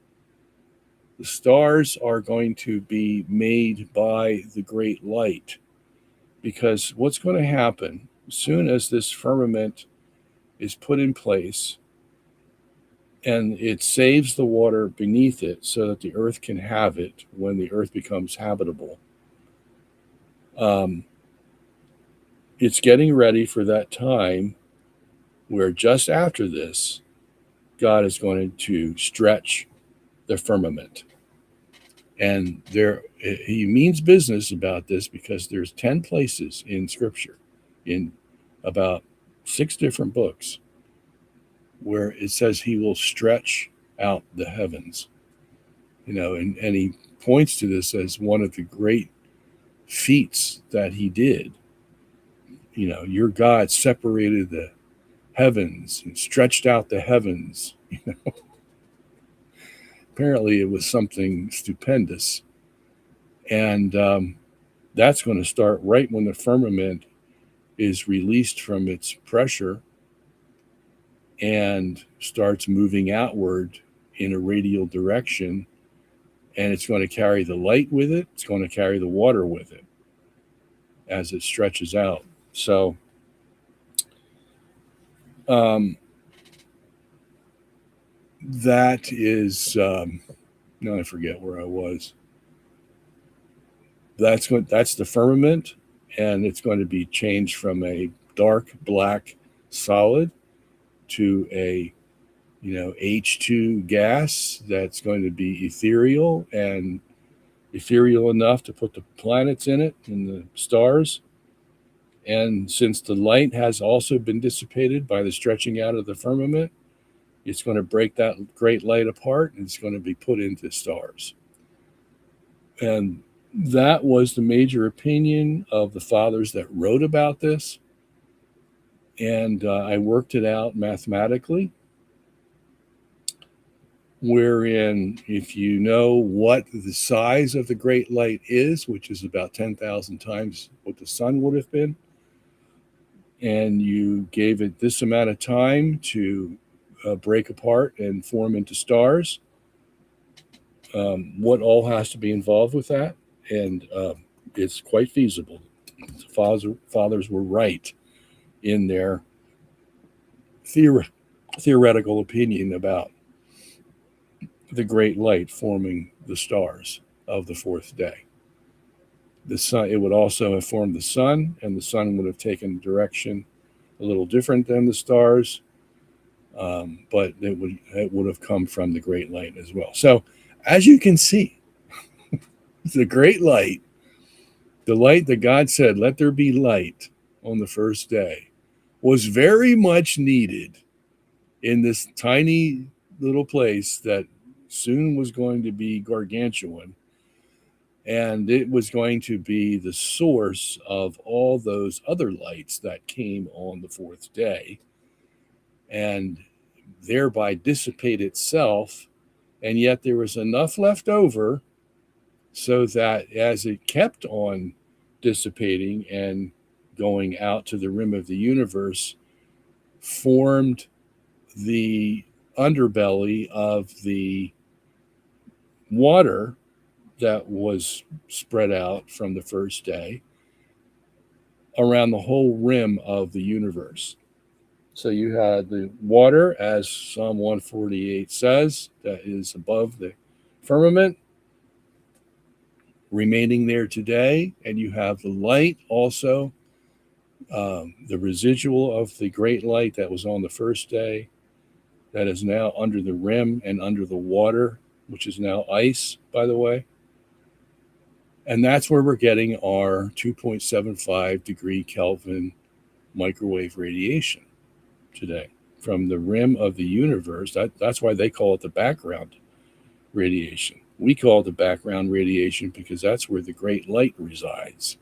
The stars are going to be made by the great light, because what's going to happen as soon as this firmament is put in place and it saves the water beneath it so that the earth can have it when the earth becomes habitable, it's getting ready for that time where just after this, God is going to stretch the firmament. And he means business about this, because there's 10 places in Scripture, in about 6 different books, where it says he will stretch out the heavens. And he points to this as one of the great feats that he did. Your God separated the heavens and stretched out the heavens. Apparently it was something stupendous. And that's going to start right when the firmament is released from its pressure and starts moving outward in a radial direction. And it's going to carry the light with it. It's going to carry the water with it as it stretches out. So that is, now I forget where I was. That's the firmament, and it's going to be changed from a dark black solid to a H2 gas that's going to be ethereal, and ethereal enough to put the planets in it and the stars. And since the light has also been dissipated by the stretching out of the firmament, it's going to break that great light apart, and it's going to be put into stars. And that was the major opinion of the fathers that wrote about this. And I worked it out mathematically, wherein if you know what the size of the great light is, which is about 10,000 times what the sun would have been, and you gave it this amount of time to break apart and form into stars, what all has to be involved with that. And it's quite feasible. The fathers were right in their theoretical opinion about the great light forming the stars of the fourth day. The sun, it would also have formed the sun, and the sun would have taken a direction a little different than the stars, but it would have come from the great light as well. So, as you can see, the great light, the light that God said, "Let there be light" on the first day, was very much needed in this tiny little place that soon was going to be gargantuan. And it was going to be the source of all those other lights that came on the fourth day, and thereby dissipate itself. And yet there was enough left over so that as it kept on dissipating and going out to the rim of the universe, formed the underbelly of the water that was spread out from the first day around the whole rim of the universe. So you had the water, as Psalm 148 says, that is above the firmament, remaining there today. And you have the light also, the residual of the great light that was on the first day, that is now under the rim and under the water, which is now ice, by the way. And that's where we're getting our 2.75 degree Kelvin microwave radiation today from the rim of the universe. That's why they call it the background radiation. We call it the background radiation because that's where the great light resides.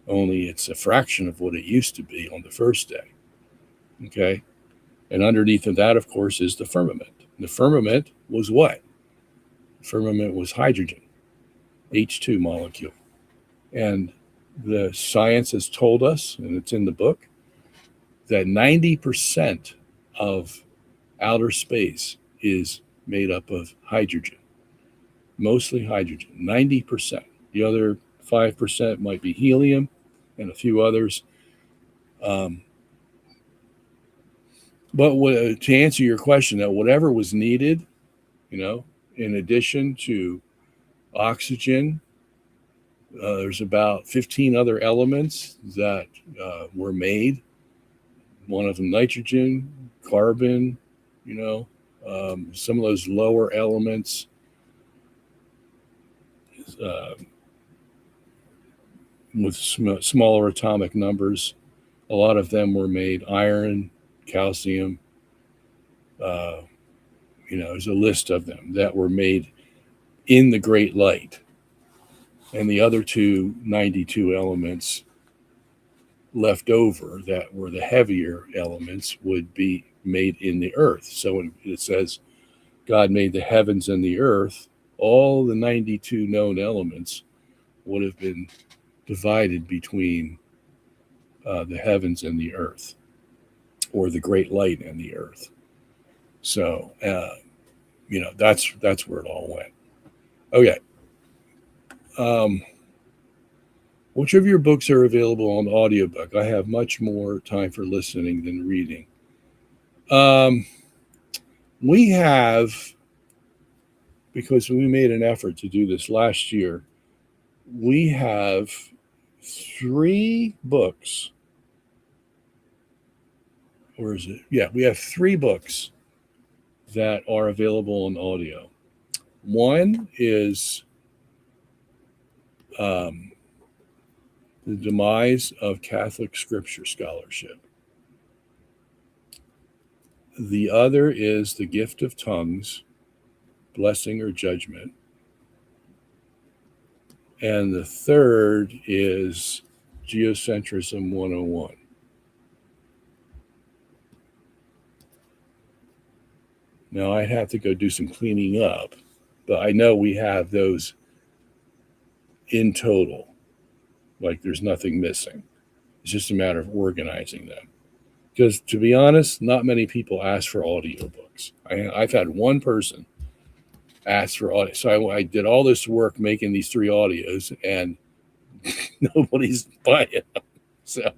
Only it's a fraction of what it used to be on the first day. Okay? And underneath of that, of course, is the firmament. The firmament was what? The firmament was hydrogen, H2 molecule. And the science has told us, and it's in the book, that 90% of outer space is made up of hydrogen, mostly hydrogen, 90%. The other 5% might be helium and a few others. But to answer your question, that whatever was needed, in addition to oxygen, there's about 15 other elements that were made. One of them nitrogen, carbon, some of those lower elements, with smaller atomic numbers. A lot of them were made iron, calcium. There's a list of them that were made in the Great Light. And the other 92 elements left over that were the heavier elements would be made in the earth. So when it says God made the heavens and the earth, all the 92 known elements would have been divided between the heavens and the earth, or the great light and the earth. So, that's where it all went. Okay. Which of your books are available on audiobook? I have much more time for listening than reading. We have, because we made an effort to do this last year, we have 3 books. Where is it? Yeah, we have 3 books that are available in audio. One is The Demise of Catholic Scripture Scholarship. The other is The Gift of Tongues, Blessing or Judgment. And the third is Geocentrism 101. Now, I'd have to go do some cleaning up, but I know we have those in total. Like there's nothing missing. It's just a matter of organizing them. Because to be honest, not many people ask for audiobooks. I've had one person ask for audio. So I did all this work making these 3 audios and nobody's buying them. So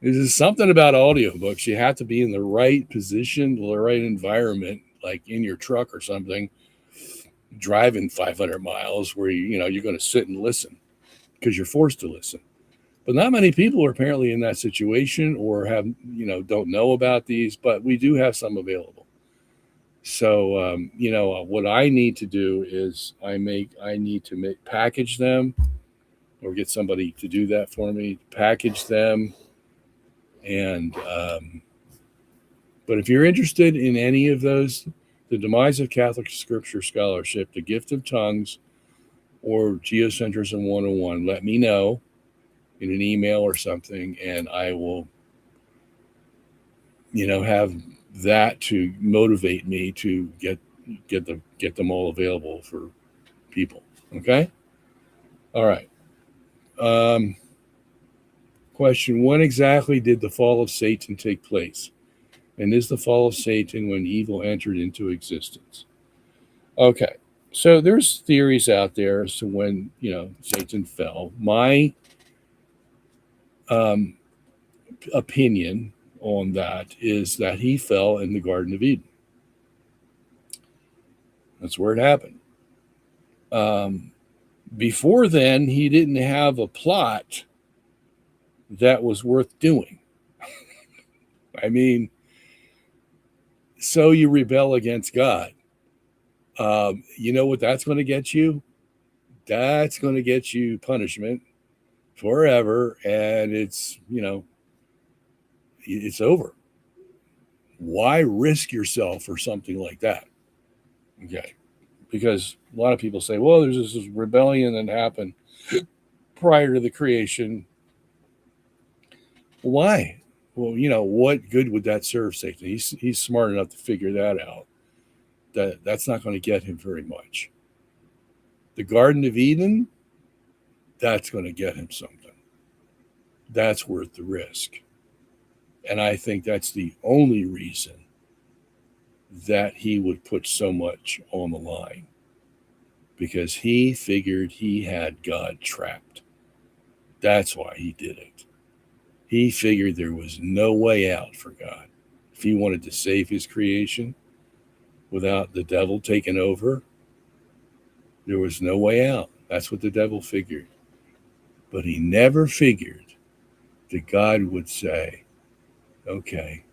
there's something about audiobooks. You have to be in the right position, the right environment, like in your truck or something, driving 500 miles where you're going to sit and listen because you're forced to listen. But not many people are apparently in that situation or have, don't know about these, but we do have some available. So, what I need to do is I need to package them, or get somebody to do that for me, package them. And, but if you're interested in any of those, The Demise of Catholic Scripture Scholarship, The Gift of Tongues, or Geocentrism 101, let me know in an email or something, and I will, have that to motivate me to get them all available for people. Okay? All right. Question: when exactly did the fall of Satan take place? And is the fall of Satan when evil entered into existence? Okay. So there's theories out there as to when, Satan fell. My opinion on that is that he fell in the Garden of Eden. That's where it happened. Before then, he didn't have a plot that was worth doing. I mean, so you rebel against God. You know what that's going to get you? that's going to get you punishment forever, and it's over. Why risk yourself for something like that? Okay, because a lot of people say, well, there's this rebellion that happened prior to the creation. Why? Well, what good would that serve Satan? He's smart enough to figure that out. That's not going to get him very much. The Garden of Eden, that's going to get him something. That's worth the risk. And I think that's the only reason that he would put so much on the line, because he figured he had God trapped. That's why he did it. He figured there was no way out for God. If he wanted to save his creation without the devil taking over, there was no way out. That's what the devil figured. But he never figured that God would say, okay,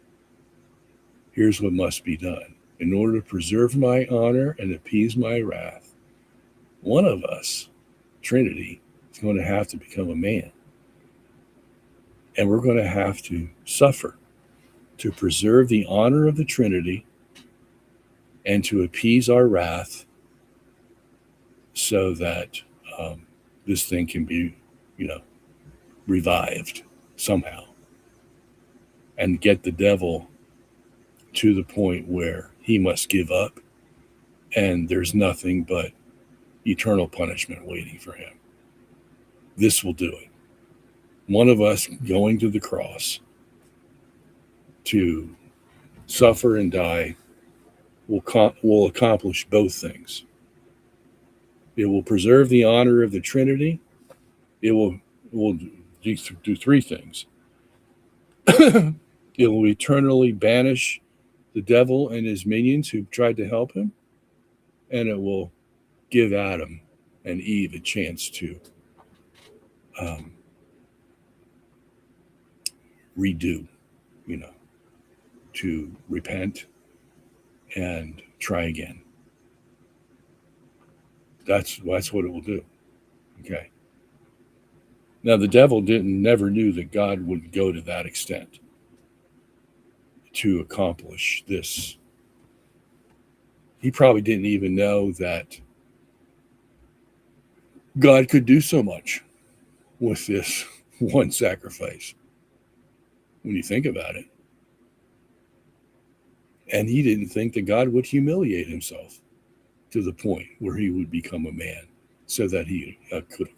here's what must be done. In order to preserve my honor and appease my wrath, one of us, Trinity, is going to have to become a man. And we're going to have to suffer to preserve the honor of the Trinity and to appease our wrath, so that this thing can be, revived somehow, and get the devil to the point where he must give up and there's nothing but eternal punishment waiting for him. This will do it. One of us going to the cross to suffer and die will accomplish both things. It will preserve the honor of the Trinity. It will do three things. It will eternally banish the devil and his minions who tried to help him, and it will give Adam and Eve a chance to redo, to repent and try again. That's what it will do. Okay. Now, the devil never knew that God would go to that extent to accomplish this. He probably didn't even know that God could do so much with this one sacrifice, when you think about it. And he didn't think that God would humiliate himself to the point where he would become a man so that he could.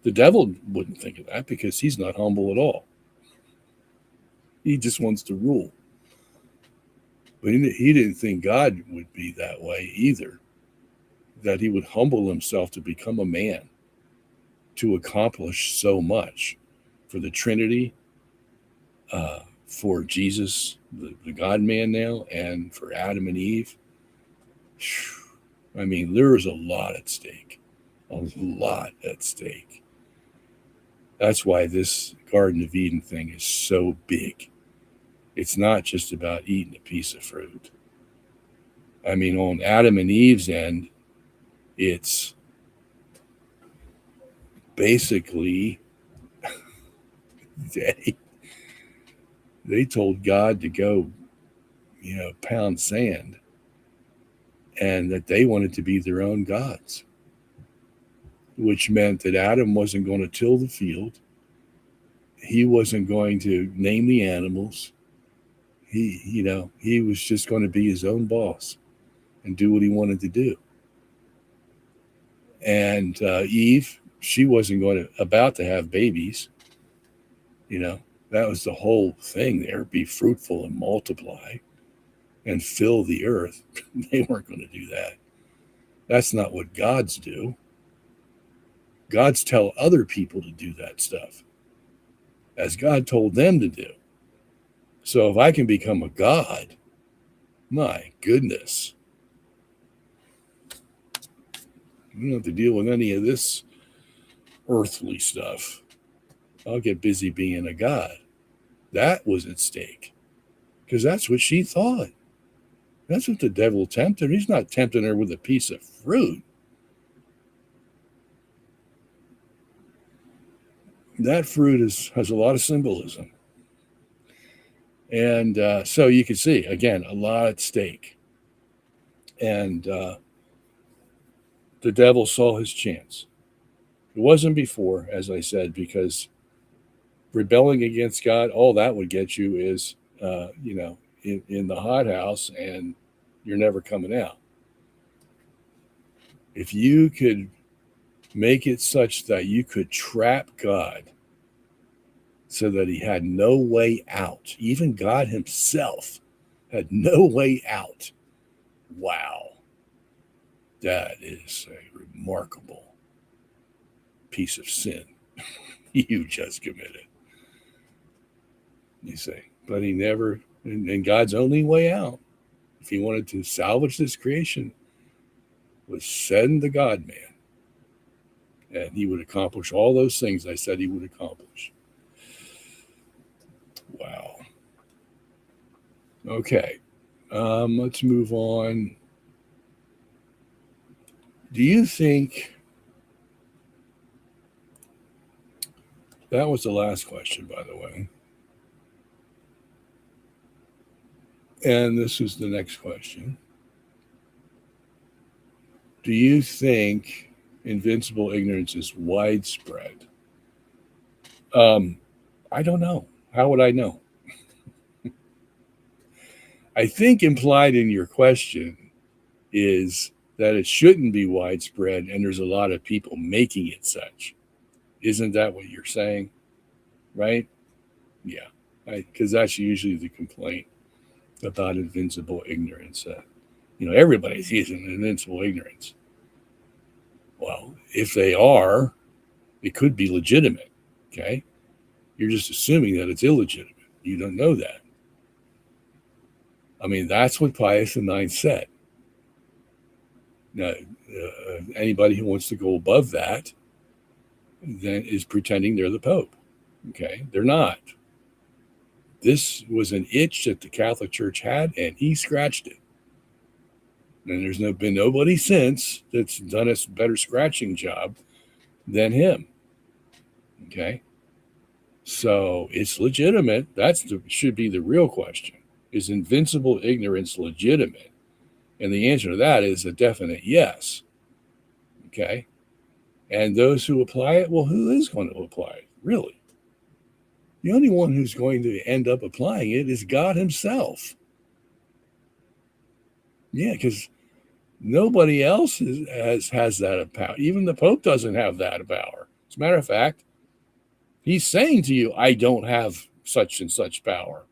The devil wouldn't think of that, because he's not humble at all. He just wants to rule. But he didn't think God would be that way either, that he would humble himself to become a man to accomplish so much for the Trinity, for Jesus, the God-man now, and for Adam and Eve. I mean, there is a lot at stake. A lot at stake. That's why this Garden of Eden thing is so big. It's not just about eating a piece of fruit. I mean, on Adam and Eve's end, it's basically they told God to go, pound sand, and that they wanted to be their own gods, which meant that Adam wasn't going to till the field. He wasn't going to name the animals. He was just going to be his own boss and do what he wanted to do. And Eve, she wasn't about to have babies. That was the whole thing there. Be fruitful and multiply and fill the earth. They weren't going to do that. That's not what gods do. Gods tell other people to do that stuff, as God told them to do. So if I can become a god, my goodness, you don't have to deal with any of this earthly stuff. I'll get busy being a god. That was at stake, because that's what she thought. That's what the devil tempted her. He's not tempting her with a piece of fruit. that fruit has a lot of symbolism. And so you can see, again, a lot at stake. And the devil saw his chance. It wasn't before, as I said, because rebelling against God, all that would get you is, in the hothouse, and you're never coming out. If you could make it such that you could trap God so that he had no way out, even God himself had no way out. Wow. That is a remarkable piece of sin you just committed. You say, but he never, and God's only way out, if he wanted to salvage this creation, was send the God man. And he would accomplish all those things I said he would accomplish. Wow. Okay. Let's move on. Do you think that was the last question, by the way? And this is the next question. Do you think invincible ignorance is widespread? I don't know. How would I know? I think implied in your question is that it shouldn't be widespread and there's a lot of people making it such. Isn't that what you're saying? Right? Yeah. Because that's usually the complaint about invincible ignorance. Everybody's using invincible ignorance. Well, if they are, it could be legitimate. Okay? You're just assuming that it's illegitimate. You don't know that. I mean, that's what Pius IX said. Now, anybody who wants to go above that then is pretending they're the Pope. Okay? They're not. This was an itch that the Catholic Church had, and he scratched it. And there's been nobody since that's done a better scratching job than him. Okay? So it's legitimate. Should be the real question. Is invincible ignorance legitimate? And the answer to that is a definite yes. Okay? And those who apply it, well, who is going to apply it? Really? The only one who's going to end up applying it is God himself. Yeah, because nobody else has that power. Even the Pope doesn't have that power. As a matter of fact, he's saying to you, I don't have such and such power.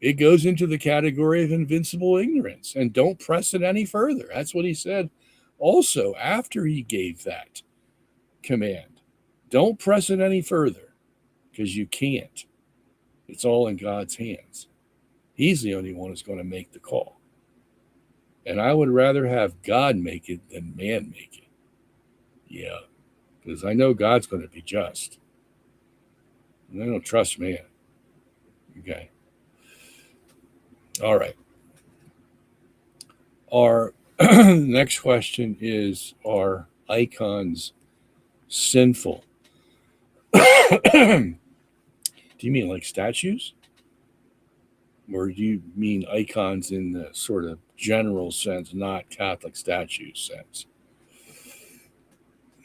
It goes into the category of invincible ignorance, and don't press it any further. That's what he said also after he gave that command. Don't press it any further because you can't. It's all in God's hands. He's the only one who's going to make the call. And I would rather have God make it than man make it. Yeah, because I know God's going to be just. And I don't trust man. Okay. All right. Our next question is, are icons sinful? Do you mean like statues? Or do you mean icons in the sort of general sense, not Catholic statue sense?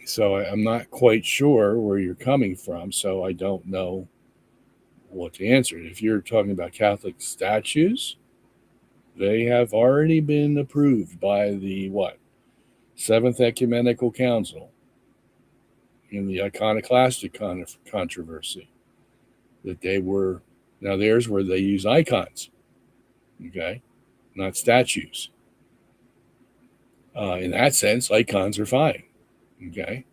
So I'm not quite sure where you're coming from, so I don't know what to answer. If you're talking about Catholic statues, they have already been approved by the Seventh Ecumenical Council in the iconoclastic controversy. That they were, now there's where they use icons, okay, not statues. In that sense, icons are fine, okay.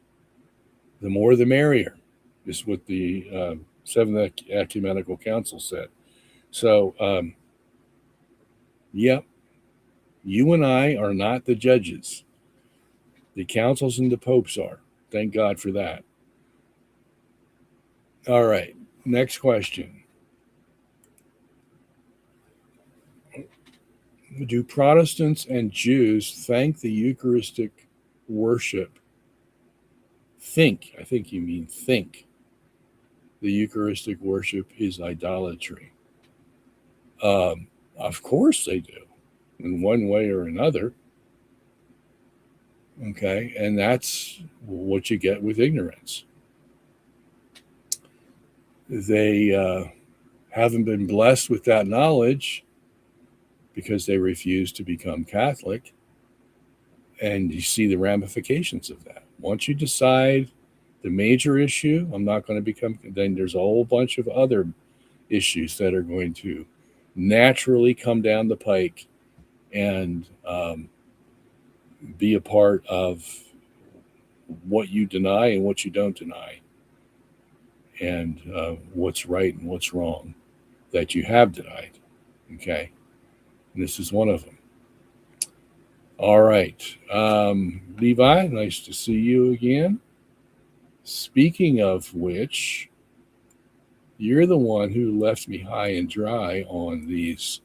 The more the merrier is what the Seventh Ecumenical Council said. So, you and I are not the judges. The councils and the popes are. Thank God for that. All right, next question. Do Protestants and Jews thank the Eucharistic worship? I think you mean think the Eucharistic worship is idolatry. Of course they do, in one way or another. Okay, and that's what you get with ignorance. They haven't been blessed with that knowledge because they refuse to become Catholic. And you see the ramifications of that. Once you decide the major issue, I'm not going to become, then there's a whole bunch of other issues that are going to naturally come down the pike and be a part of what you deny and what you don't deny, and what's right and what's wrong that you have denied. Okay, and this is one of them. All right, Levi, nice to see you again. Speaking of which, you're the one who left me high and dry on these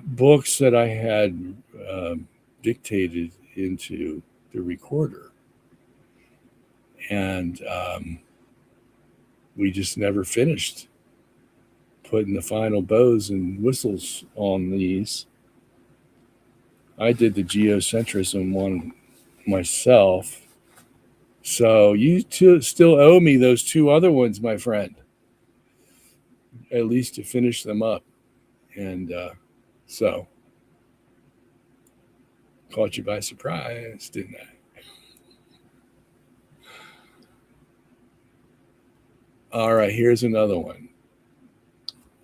books that I had dictated into the recorder, and we just never finished putting the final bows and whistles on these. I did the geocentrism one myself, so you still owe me those two other ones, my friend, at least to finish them up. And so caught you by surprise, didn't I? All right, here's another one.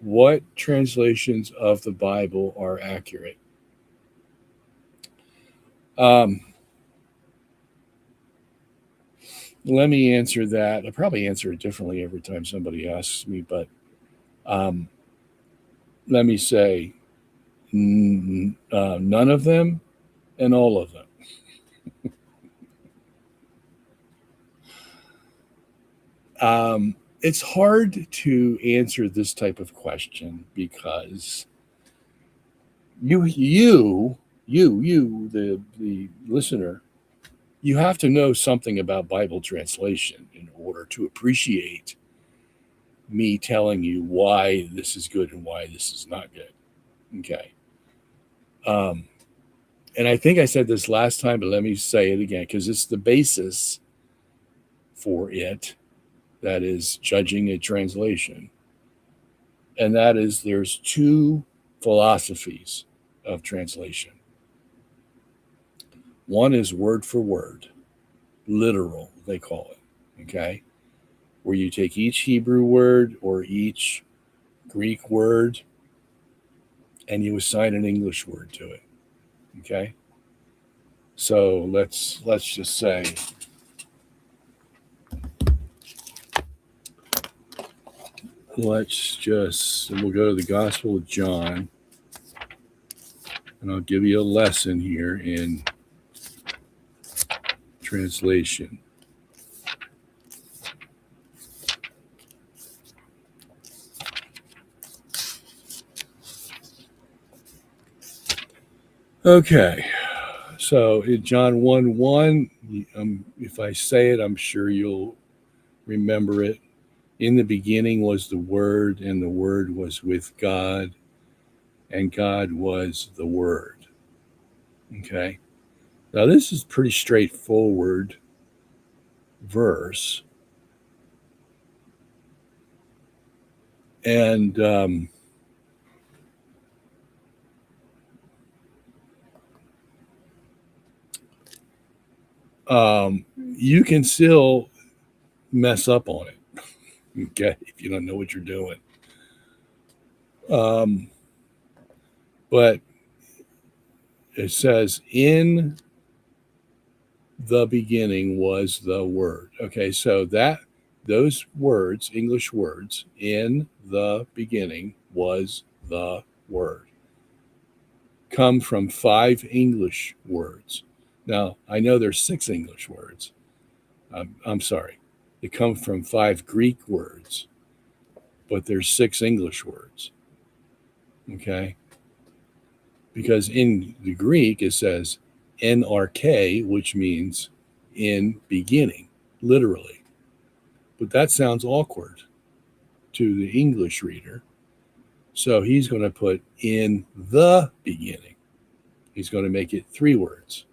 What translations of the Bible are accurate? Let me answer that. I probably answer it differently every time somebody asks me, but let me say none of them and all of them. It's hard to answer this type of question because you, the listener, you have to know something about Bible translation in order to appreciate me telling you why this is good and why this is not good. Okay. And I think I said this last time, but let me say it again because it's the basis for it. That is judging a translation. And that is there's two philosophies of translation. One is word for word, literal, they call it, okay? Where you take each Hebrew word or each Greek word and you assign an English word to it, okay? So let's just say we'll go to the Gospel of John, and I'll give you a lesson here in translation. Okay, so in John 1:1, if I say it, I'm sure you'll remember it. In the beginning was the Word, and the Word was with God, and God was the Word. Okay. Now, this is pretty straightforward verse. And you can still mess up on it, okay, if you don't know what you're doing. But it says, in the beginning was the Word. Okay, so those words, English words, in the beginning was the Word, come from 5 English words. Now, I know there's 6 English words. I'm sorry. They come from 5 Greek words, but there's 6 English words. Okay? Because in the Greek, it says NRK, which means in beginning, literally. But that sounds awkward to the English reader. So he's going to put in the beginning. He's going to make it 3 words.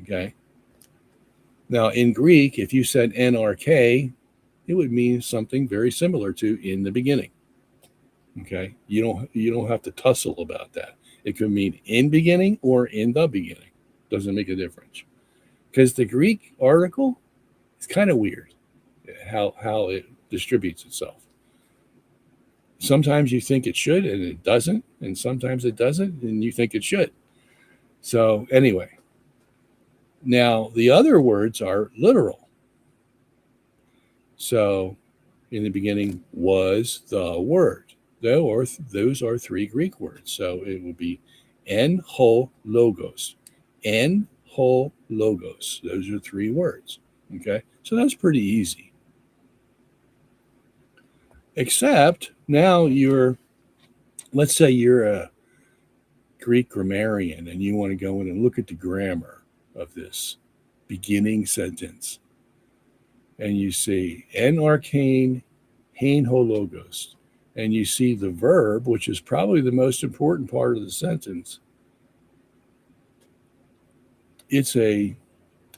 Okay. Now in Greek, if you said NRK, it would mean something very similar to in the beginning. Okay. You don't have to tussle about that. It could mean in beginning or in the beginning. Doesn't make a difference. Because the Greek article is kind of weird how it distributes itself. Sometimes you think it should and it doesn't, and sometimes it doesn't and you think it should. So anyway, now the other words are literal. So in the beginning was the Word. Those are 3 Greek words. So it would be en ho logos. En ho logos. Those are 3 words. Okay, so that's pretty easy. Except now let's say you're a Greek grammarian and you want to go in and look at the grammar of this beginning sentence. And you see en arcane, hein ho logos. And you see the verb, which is probably the most important part of the sentence. It's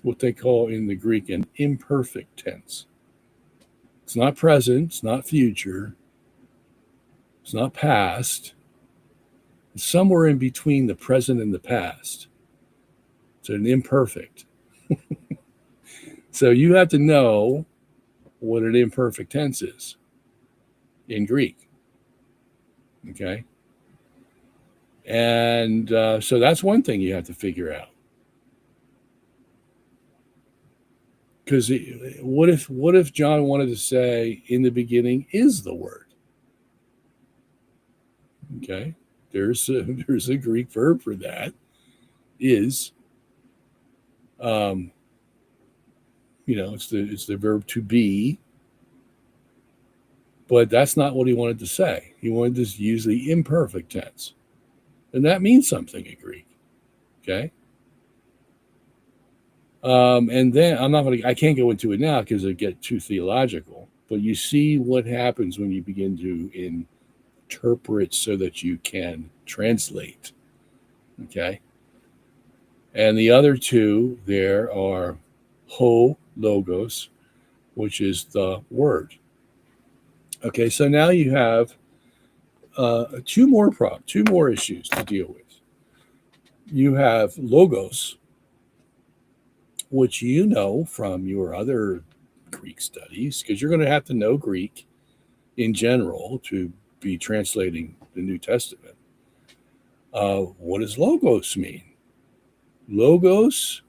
what they call in the Greek an imperfect tense. It's not present, it's not future, it's not past. It's somewhere in between the present and the past. It's an imperfect. So you have to know what an imperfect tense is in Greek. Okay? And so that's one thing you have to figure out. Because what if John wanted to say, in the beginning is the Word? Okay, there's a Greek verb for that. Is, it's the verb to be. But that's not what he wanted to say. He wanted to use the imperfect tense, and that means something in Greek. Okay. And then I can't go into it now because it get too theological, but you see what happens when you begin to interpret so that you can translate. Okay. And the other 2 there are ho logos, which is the Word. Okay. So now you have 2 more issues to deal with. You have logos, which you know from your other Greek studies, because you're going to have to know Greek in general to be translating the New Testament. What does logos mean? Logos,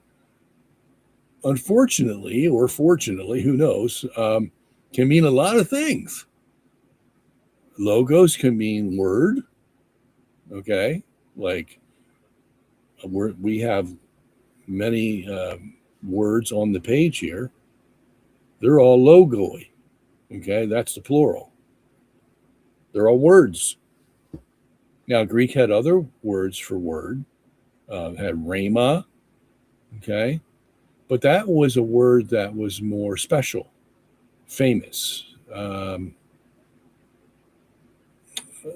unfortunately, or fortunately, who knows, can mean a lot of things. Logos can mean word, okay? Like we have many words on the page here. They're all logoi, okay? That's the plural. They're all words. Now, Greek had other words for word. Had rhema, okay? But that was a word that was more special, famous,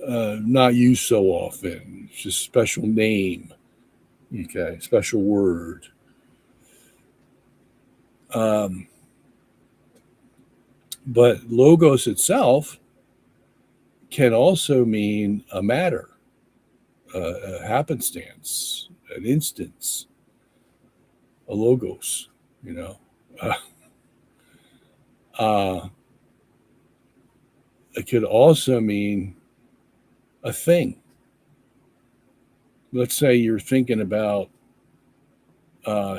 not used so often. It's just special name, okay? Special word. But logos itself can also mean a matter, a happenstance, an instance, a logos, It could also mean a thing. Let's say you're thinking about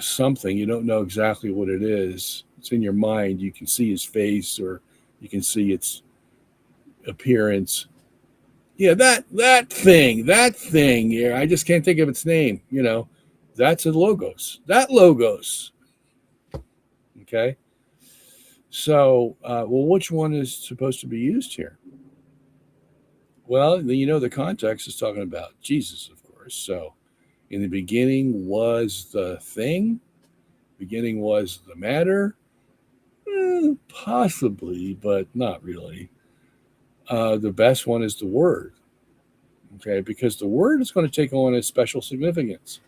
something, you don't know exactly what it is. It's in your mind. You can see his face or you can see its appearance. Yeah, that thing. Yeah, I just can't think of its name. That's a logos. That logos. Okay. So, which one is supposed to be used here? Well, the context is talking about Jesus, of course. So, in the beginning was the thing. beginning was the matter? Possibly, but not really. The best one is the Word, okay, because the Word is going to take on a special significance,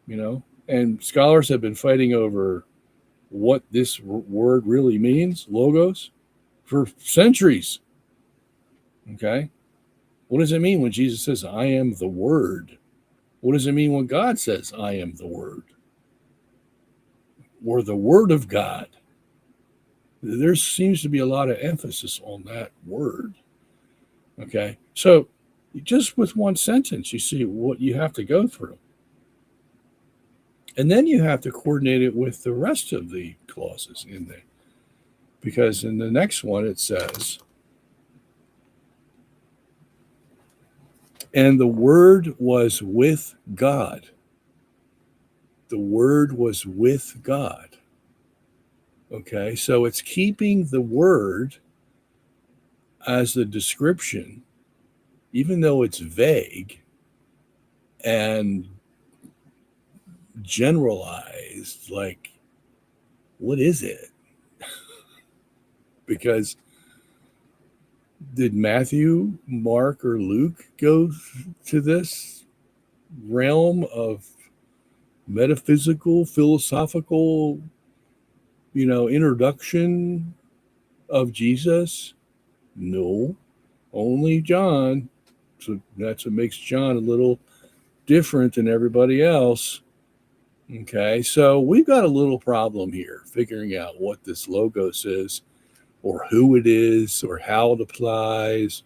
and scholars have been fighting over what this word really means, logos, for centuries, okay? What does it mean when Jesus says, I am the Word? What does it mean when God says, I am the Word? Or the Word of God? There seems to be a lot of emphasis on that word. Okay, so just with one sentence, you see what you have to go through. And then you have to coordinate it with the rest of the clauses in there. Because in the next one, it says, and the Word was with God. The Word was with God. Okay, so it's keeping the Word as the description, even though it's vague and generalized, like, what is it? Because did Matthew, Mark, or Luke go to this realm of metaphysical, philosophical, introduction of Jesus? No, only John. So that's what makes John a little different than everybody else. Okay, so we've got a little problem here figuring out what this logos is, or who it is, or how it applies.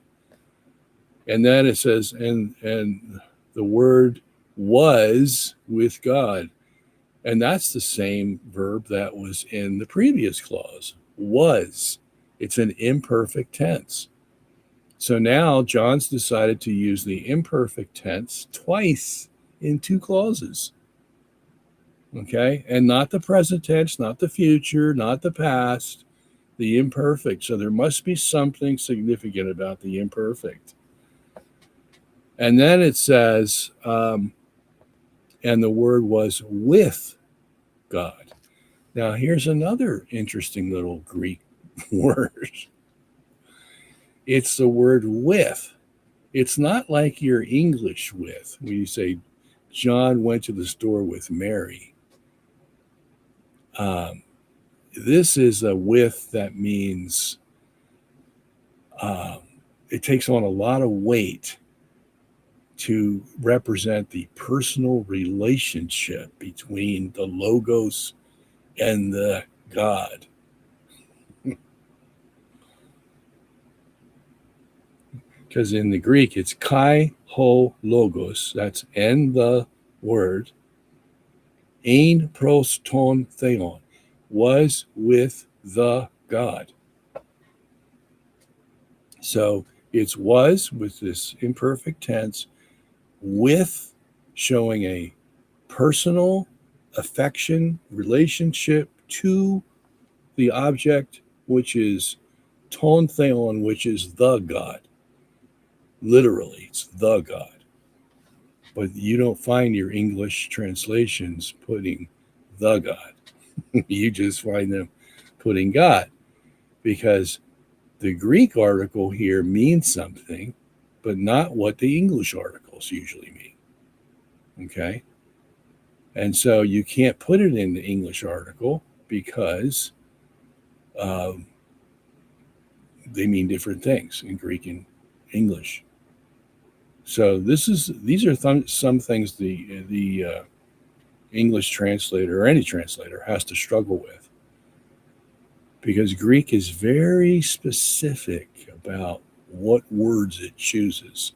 And then it says, and the Word was with God. And that's the same verb that was in the previous clause, was. It's an imperfect tense. So now John's decided to use the imperfect tense twice in two clauses. Okay, and not the present tense, not the future, not the past, the imperfect. So there must be something significant about the imperfect. And then it says, and the Word was with God. Now, here's another interesting little Greek word. It's the word with. It's not like your English with, when you say, John went to the store with Mary. This is a with that means it takes on a lot of weight to represent the personal relationship between the logos and the God. Because in the Greek, it's kai ho logos, that's and the word, ein pros ton theon, was with the God. So it's was with this imperfect tense, with showing a personal affection, relationship to the object, which is ton theon, which is the God. Literally, it's the God. But you don't find your English translations putting the God. You just find them putting God, because the Greek article here means something, but not what the English articles usually mean. Okay? And so you can't put it in the English article because they mean different things in Greek and English. So these are some things the English translator or any translator has to struggle with, because Greek is very specific about what words it chooses.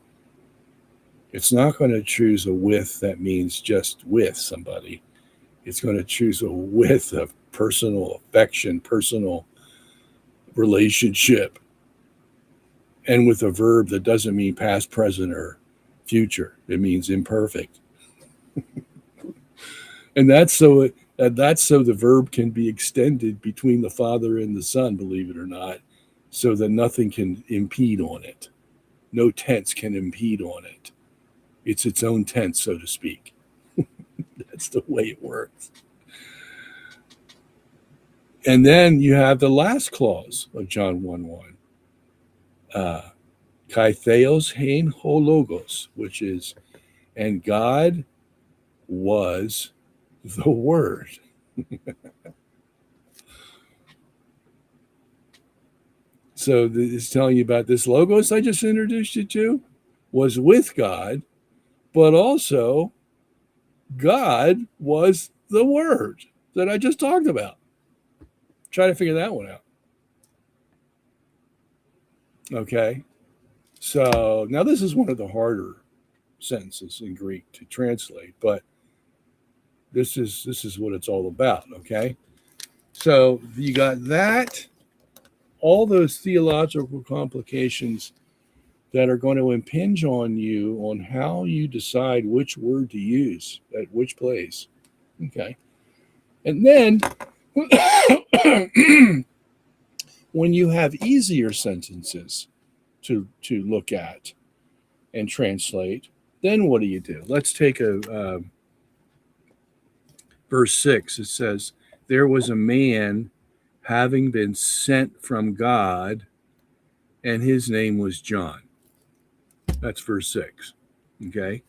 It's not going to choose a with that means just with somebody. It's going to choose a with of personal affection, personal relationship, and with a verb that doesn't mean past, present, or future. It means imperfect. And that's so the verb can be extended between the Father and the Son, believe it or not, so that nothing can impede on it. No tense can impede on it. It's its own tense, so to speak. That's the way it works. And then you have the last clause of John 1:1. Kai theos hein ho logos, which is, and God was the Word. So it's telling you about this logos I just introduced you to was with God, but also God was the Word that I just talked about. Try to figure that one out. Okay. So now this is one of the harder sentences in Greek to translate, but this is what it's all about. Okay. So you got that, all those theological complications that are going to impinge on you on how you decide which word to use at which place. Okay. And then when you have easier sentences to look at and translate, then what do? Let's take a verse 6. It says, there was a man having been sent from God, and his name was John. That's verse 6. Okay.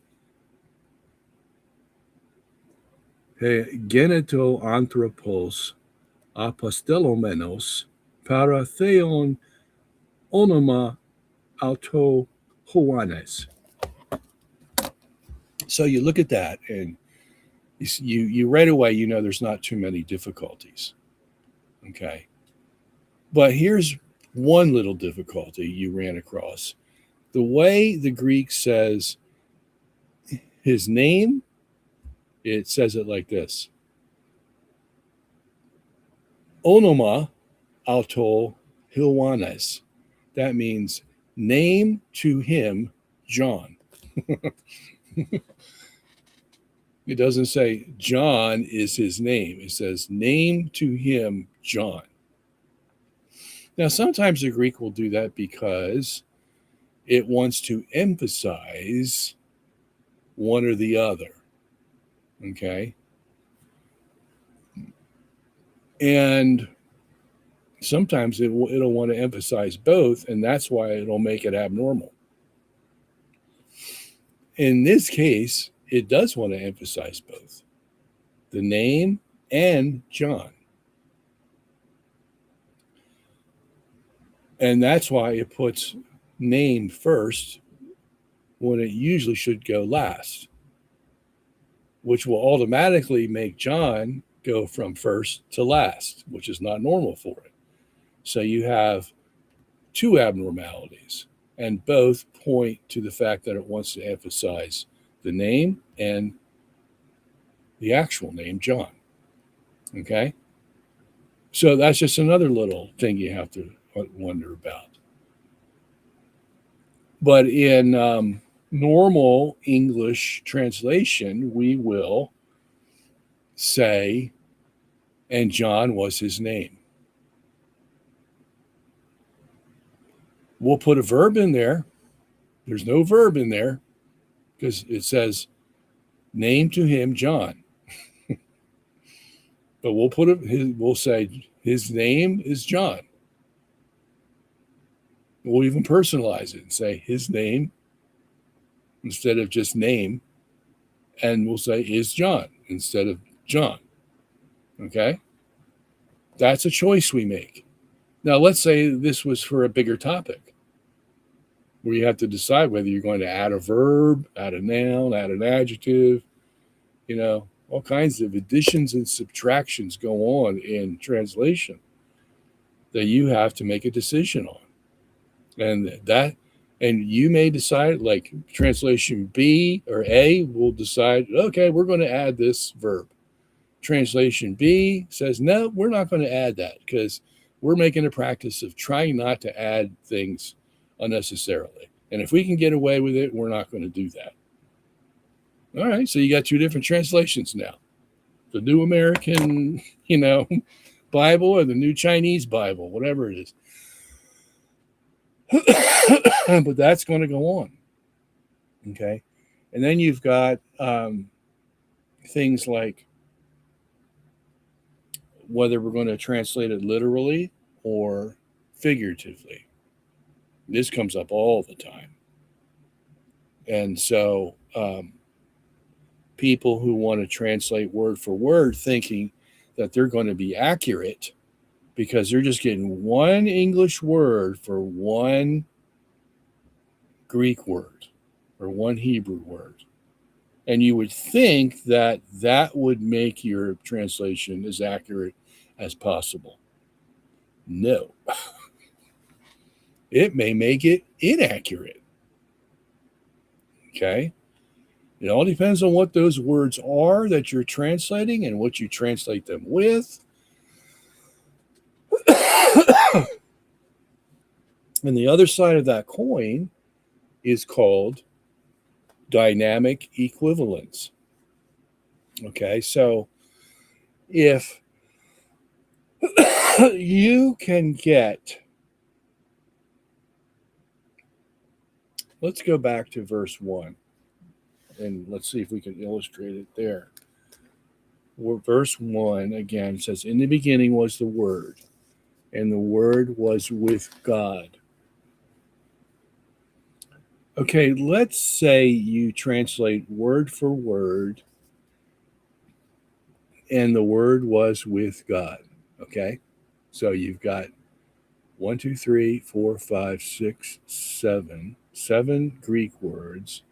He geneto anthropos apostelomenos para theon onoma auto Johannes. So you look at that and you right away, you know, there's not too many difficulties. Okay. But here's one little difficulty you ran across. The way the Greek says his name, it says it like this. Onoma auto Johannes. That means name to him, John. It doesn't say John is his name. It says name to him, John. Now, sometimes the Greek will do that because it wants to emphasize one or the other. Okay. And sometimes it'll want to emphasize both, and that's why it'll make it abnormal. In this case, it does want to emphasize both the name and John. And that's why it puts name first when it usually should go last, which will automatically make John go from first to last, which is not normal for it. So you have two abnormalities, and both point to the fact that it wants to emphasize the name and the actual name, John. Okay? So that's just another little thing you have to wonder about. But in normal English translation, we will say, and John was his name. We'll put a verb in there. There's no verb in there because it says, name to him, John. But we'll say his name is John. We'll even personalize it and say his name instead of just name. And we'll say is John instead of John. Okay? That's a choice we make. Now, let's say this was for a bigger topic where you have to decide whether you're going to add a verb, add a noun, add an adjective, all kinds of additions and subtractions go on in translation that you have to make a decision on. And you may decide, like translation B or A will decide, okay, we're going to add this verb. Translation B says, no, we're not going to add that because we're making a practice of trying not to add things unnecessarily. And if we can get away with it, we're not going to do that. All right, so you got two different translations now. The New American, Bible or the New Chinese Bible, whatever it is. But that's going to go on. Okay. And then you've got things like whether we're going to translate it literally or figuratively. This comes up all the time. And so people who want to translate word for word thinking that they're going to be accurate because they're just getting one English word for one Greek word or one Hebrew word. And you would think that that would make your translation as accurate as possible. No. It may make it inaccurate. Okay? It all depends on what those words are that you're translating and what you translate them with. And the other side of that coin is called dynamic equivalence. Okay, so if you can get, let's go back to verse 1 and let's see if we can illustrate it there. Verse 1 again says, in the beginning was the Word, and the Word was with God. Okay, let's say you translate word for word, and the Word was with God. Okay, so you've got 1, 2, 3, 4, 5, 6, 7 Greek words,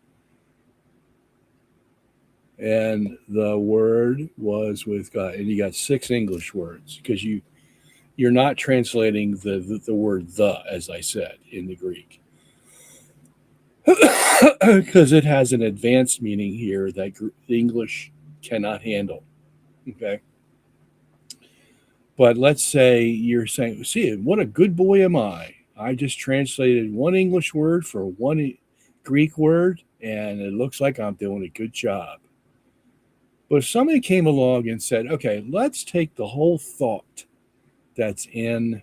and the Word was with God, and you got 6 English words because you're not translating the word "the," as I said, in the Greek. Because it has an advanced meaning here that English cannot handle. Okay. But let's say you're saying, see, what a good boy am I. I just translated one English word for one Greek word, and it looks like I'm doing a good job. But if somebody came along and said, okay, let's take the whole thought that's in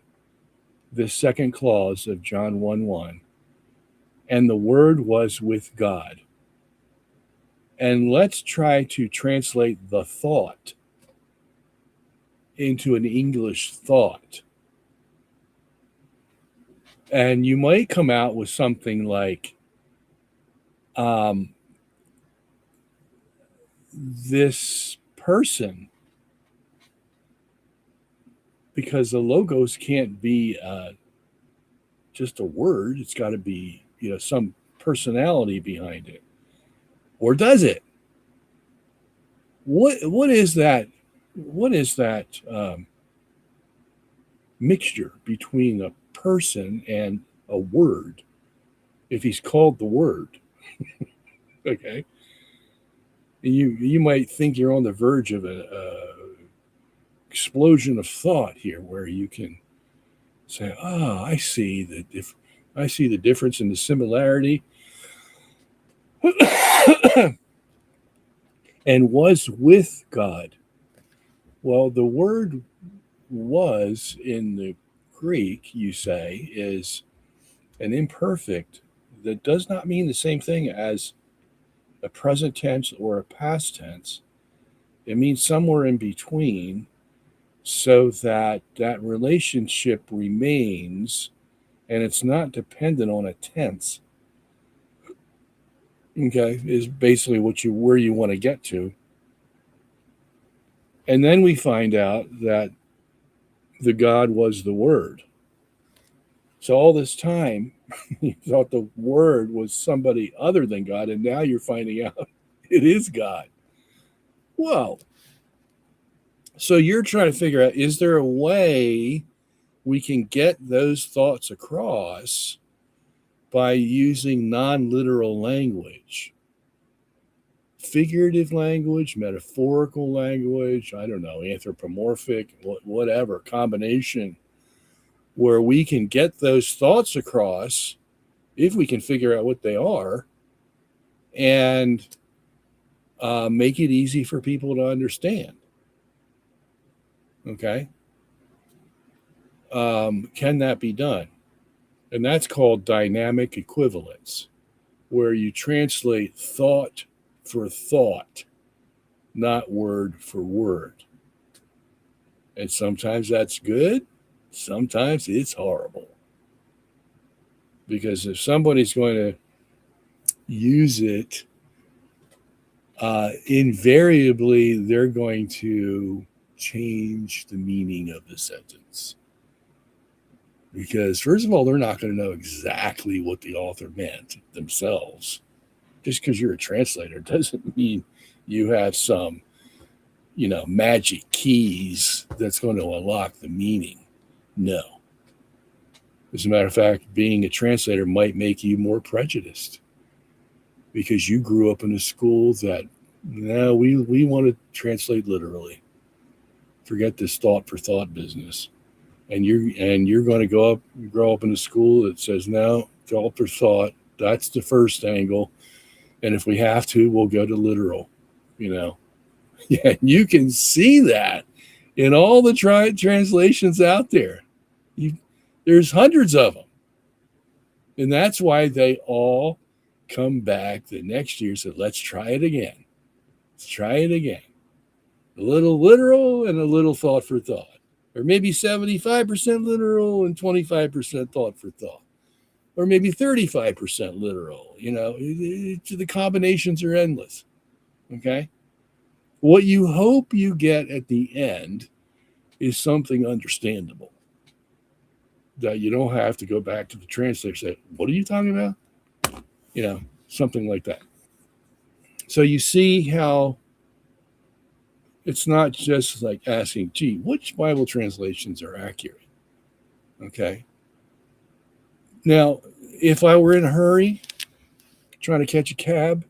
the second clause of John 1:1, and the Word was with God. And let's try to translate the thought into an English thought. And you might come out with something like, this person, because the logos can't be just a word. It's got to be, some personality behind it. Or does it? What is that? What is that mixture between a person and a word? If he's called the Word, okay, you might think you're on the verge of a explosion of thought here, where you can say, I see the difference in the similarity. And was with God. Well, the word was in the Greek, you say, is an imperfect that does not mean the same thing as a present tense or a past tense. It means somewhere in between, so that that relationship remains and it's not dependent on a tense. Okay, is basically where you want to get to. And then we find out that the God was the Word. So all this time, you thought the Word was somebody other than God, and now you're finding out it is God. Whoa. So you're trying to figure out, is there a way we can get those thoughts across by using non-literal language? Figurative language, metaphorical language, I don't know, anthropomorphic, whatever, combination, where we can get those thoughts across, if we can figure out what they are, and make it easy for people to understand. Okay? Can that be done? And that's called dynamic equivalence, where you translate thought for thought, not word for word. And sometimes that's good, sometimes it's horrible. Because if somebody's going to use it, invariably they're going to change the meaning of the sentence. Because, first of all, they're not going to know exactly what the author meant themselves. Just because you're a translator doesn't mean you have some, magic keys that's going to unlock the meaning. No. As a matter of fact, being a translator might make you more prejudiced because you grew up in a school that, no, we want to translate literally. Forget this thought for thought business. And you're going to grow up in a school that says, no, thought for thought, that's the first angle. And if we have to, we'll go to literal, Yeah, you can see that in all the translations out there. There's hundreds of them. And that's why they all come back the next year and said, let's try it again. Let's try it again. A little literal and a little thought for thought. Or maybe 75% literal and 25% thought for thought. Or maybe 35% literal. The combinations are endless. Okay? What you hope you get at the end is something understandable. That you don't have to go back to the translator and say, what are you talking about? Something like that. So you see how it's not just like asking, gee, which Bible translations are accurate? Okay. Now, if I were in a hurry, trying to catch a cab,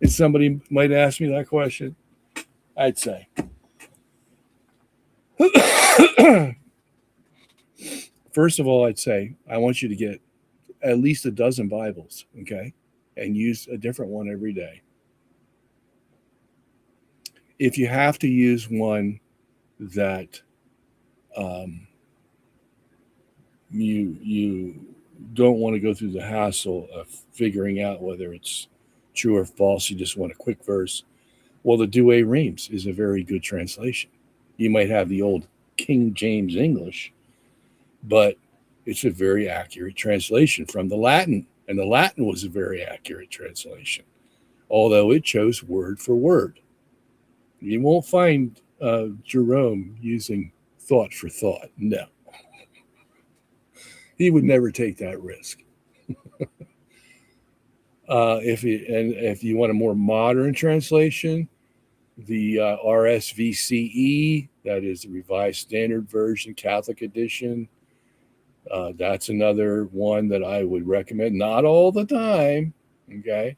and somebody might ask me that question, I'd say, first of all, I'd say, I want you to get at least a dozen Bibles, okay? And use a different one every day. If you have to use one that you don't want to go through the hassle of figuring out whether it's true or false, you just want a quick verse, well, the Douay-Rheims is a very good translation. You might have the old King James English, but it's a very accurate translation from the Latin, and the Latin was a very accurate translation, although it chose word for word. You won't find Jerome using thought for thought. No. He would never take that risk. If you want a more modern translation, the RSVCE, that is the Revised Standard Version, Catholic Edition, that's another one that I would recommend. Not all the time, okay?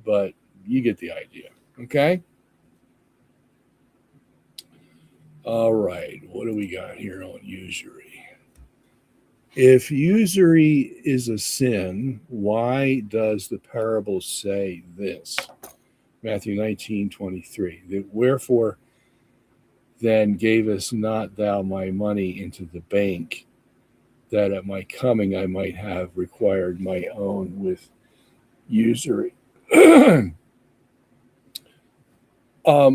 But you get the idea, okay? All right, what do we got here on usury? If usury is a sin, why does the parable say this? Matthew 19:23. Wherefore then gavest not thou my money into the bank, that at my coming I might have required my own with usury?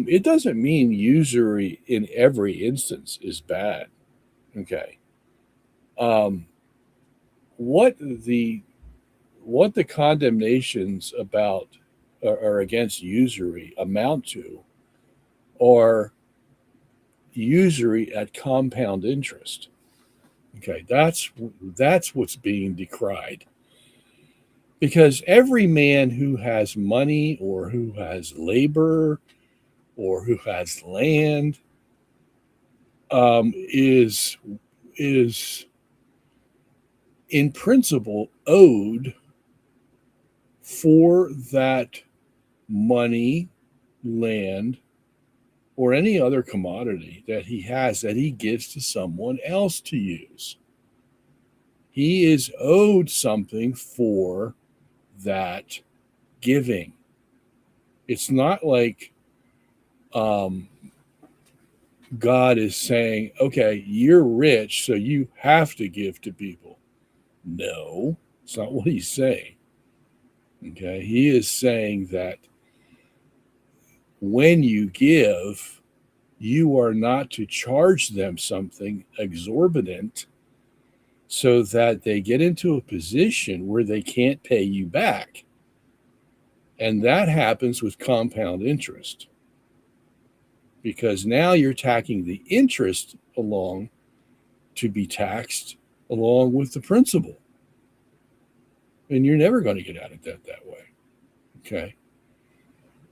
It doesn't mean usury in every instance is bad. Okay. What the condemnations about or against usury amount to are usury at compound interest. Okay, that's what's being decried. Because every man who has money or who has labor or who has land is in principle owed for that money, land, or any other commodity that he has that he gives to someone else to use. He is owed something for that giving. It's not like God is saying, okay, you're rich, so you have to give to people. No, it's not what he's saying. Okay, he is saying that when you give, you are not to charge them something exorbitant so that they get into a position where they can't pay you back. And that happens with compound interest, because now you're tacking the interest along to be taxed along with the principal. And you're never going to get out of debt that way. Okay.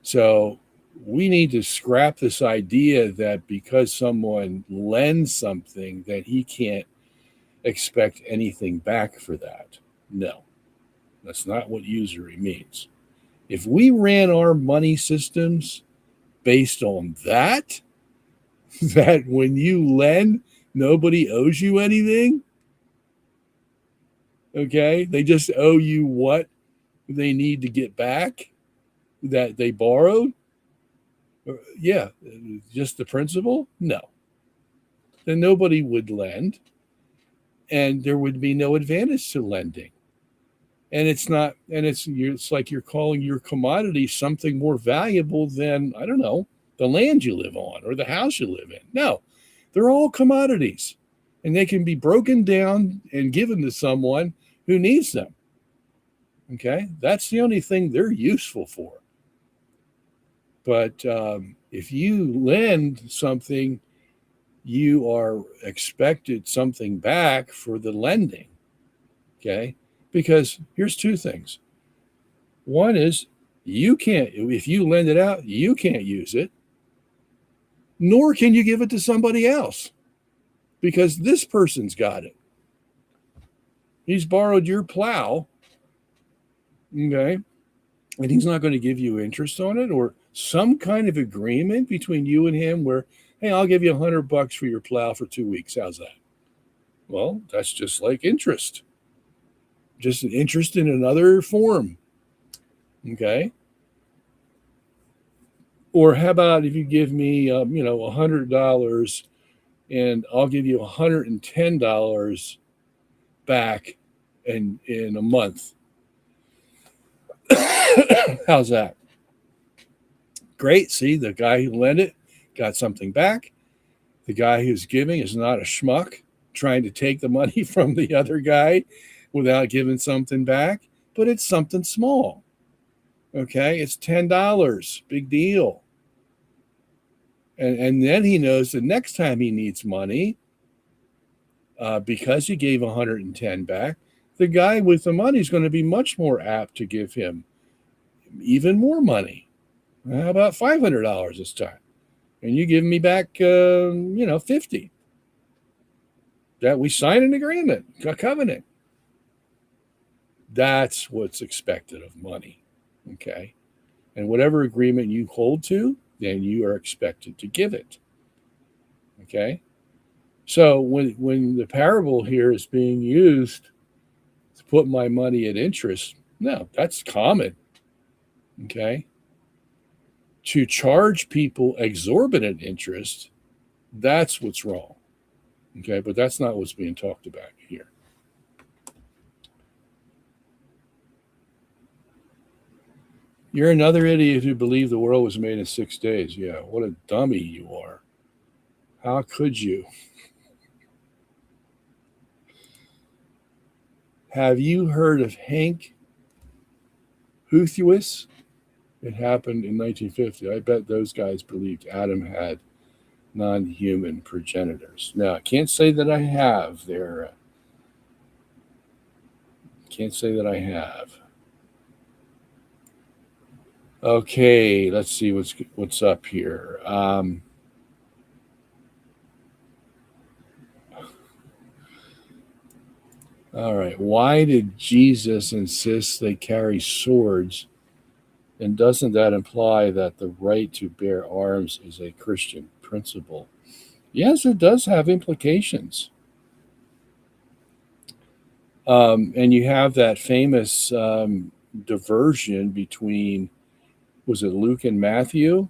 So we need to scrap this idea that because someone lends something that he can't expect anything back for that. No, that's not what usury means. If we ran our money systems based on that when you lend, nobody owes you anything. Okay. They just owe you what they need to get back that they borrowed. Yeah. Just the principal? No. Then nobody would lend, and there would be no advantage to lending. And it's like you're calling your commodity something more valuable than, I don't know, the land you live on or the house you live in. No, they're all commodities, and they can be broken down and given to someone who needs them. Okay, that's the only thing they're useful for. But if you lend something, you are expected something back for the lending. Okay, because here's two things. One is, you can't, if you lend it out, you can't use it, nor can you give it to somebody else, because this person's got it. He's borrowed your plow, okay, and he's not going to give you interest on it, or some kind of agreement between you and him where, hey, I'll give you $100 for your plow for 2 weeks. How's that? Well, that's just like interest. Just an interest in another form. Okay. Or how about if you give me, $100 and I'll give you $110 back in a month. How's that? Great. See, the guy who lent it got something back. The guy who's giving is not a schmuck trying to take the money from the other guy without giving something back, but it's something small. Okay, it's $10. Big deal. And then he knows the next time he needs money, because he gave 110 back, the guy with the money is going to be much more apt to give him even more money. How about $500 this time? And you give me back, 50. That we sign an agreement, a covenant. That's what's expected of money. Okay. And whatever agreement you hold to, then you are expected to give it. Okay. So when the parable here is being used to put my money at interest, no, that's common. Okay. To charge people exorbitant interest, that's what's wrong. Okay. But that's not what's being talked about here. You're another idiot who believed the world was made in 6 days. Yeah, what a dummy you are. How could you? Have you heard of Hank Huthuis? It happened in 1950. I bet those guys believed Adam had non-human progenitors. Now, I can't say that I have there. Can't say that I have. Okay, let's see what's up here. All right. Why did Jesus insist they carry swords? And doesn't that imply that the right to bear arms is a Christian principle? Yes, it does have implications. And you have that famous diversion between, was it Luke and Matthew,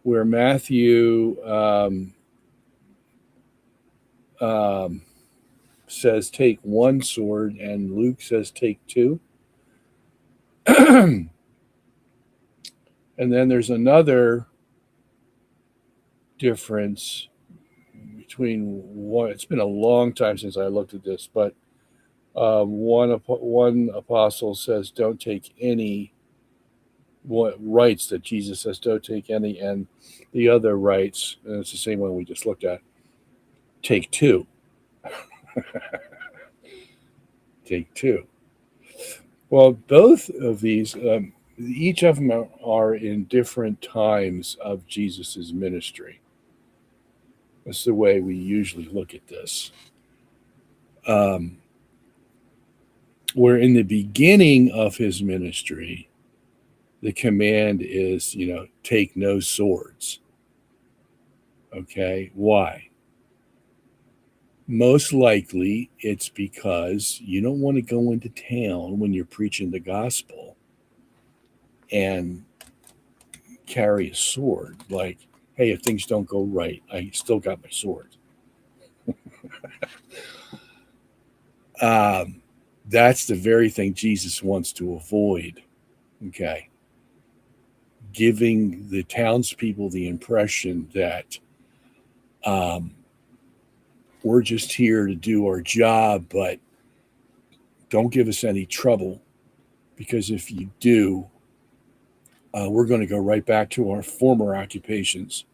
where Matthew says take one sword and Luke says take two. And then there's another difference between one. It's been a long time since I looked at this, but one apostle says don't take any. What writes that Jesus says don't take any, and the other writes, and it's the same one we just looked at, take two. Take two. Well, both of these, each of them are in different times of Jesus's ministry. That's the way we usually look at this. Where in the beginning of his ministry, the command is, take no swords. Okay, why? Most likely it's because you don't want to go into town when you're preaching the gospel and carry a sword. Like, hey, if things don't go right, I still got my sword. That's the very thing Jesus wants to avoid. Okay. Giving the townspeople the impression that we're just here to do our job, but don't give us any trouble, because if you do, we're going to go right back to our former occupations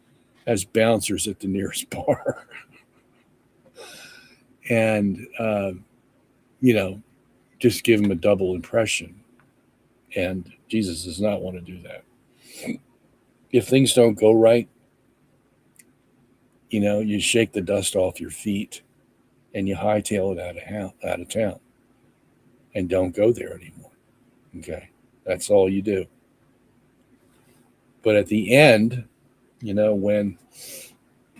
as bouncers at the nearest bar. And, just give them a double impression. And Jesus does not want to do that. If things don't go right, you shake the dust off your feet and you hightail it out of town and don't go there anymore. Okay. That's all you do. But at the end, when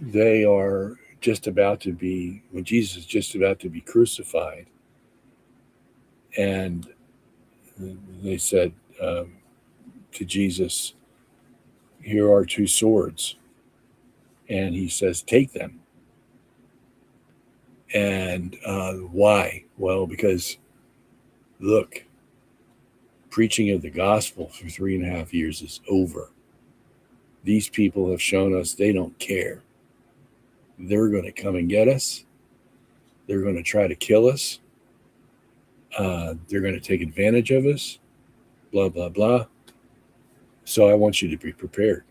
they are when Jesus is just about to be crucified, and they said to Jesus, here are two swords. And he says, take them. And why? Well, because, look, preaching of the gospel for 3.5 years is over. These people have shown us they don't care. They're going to come and get us. They're going to try to kill us. They're going to take advantage of us. Blah, blah, blah. So I want you to be prepared.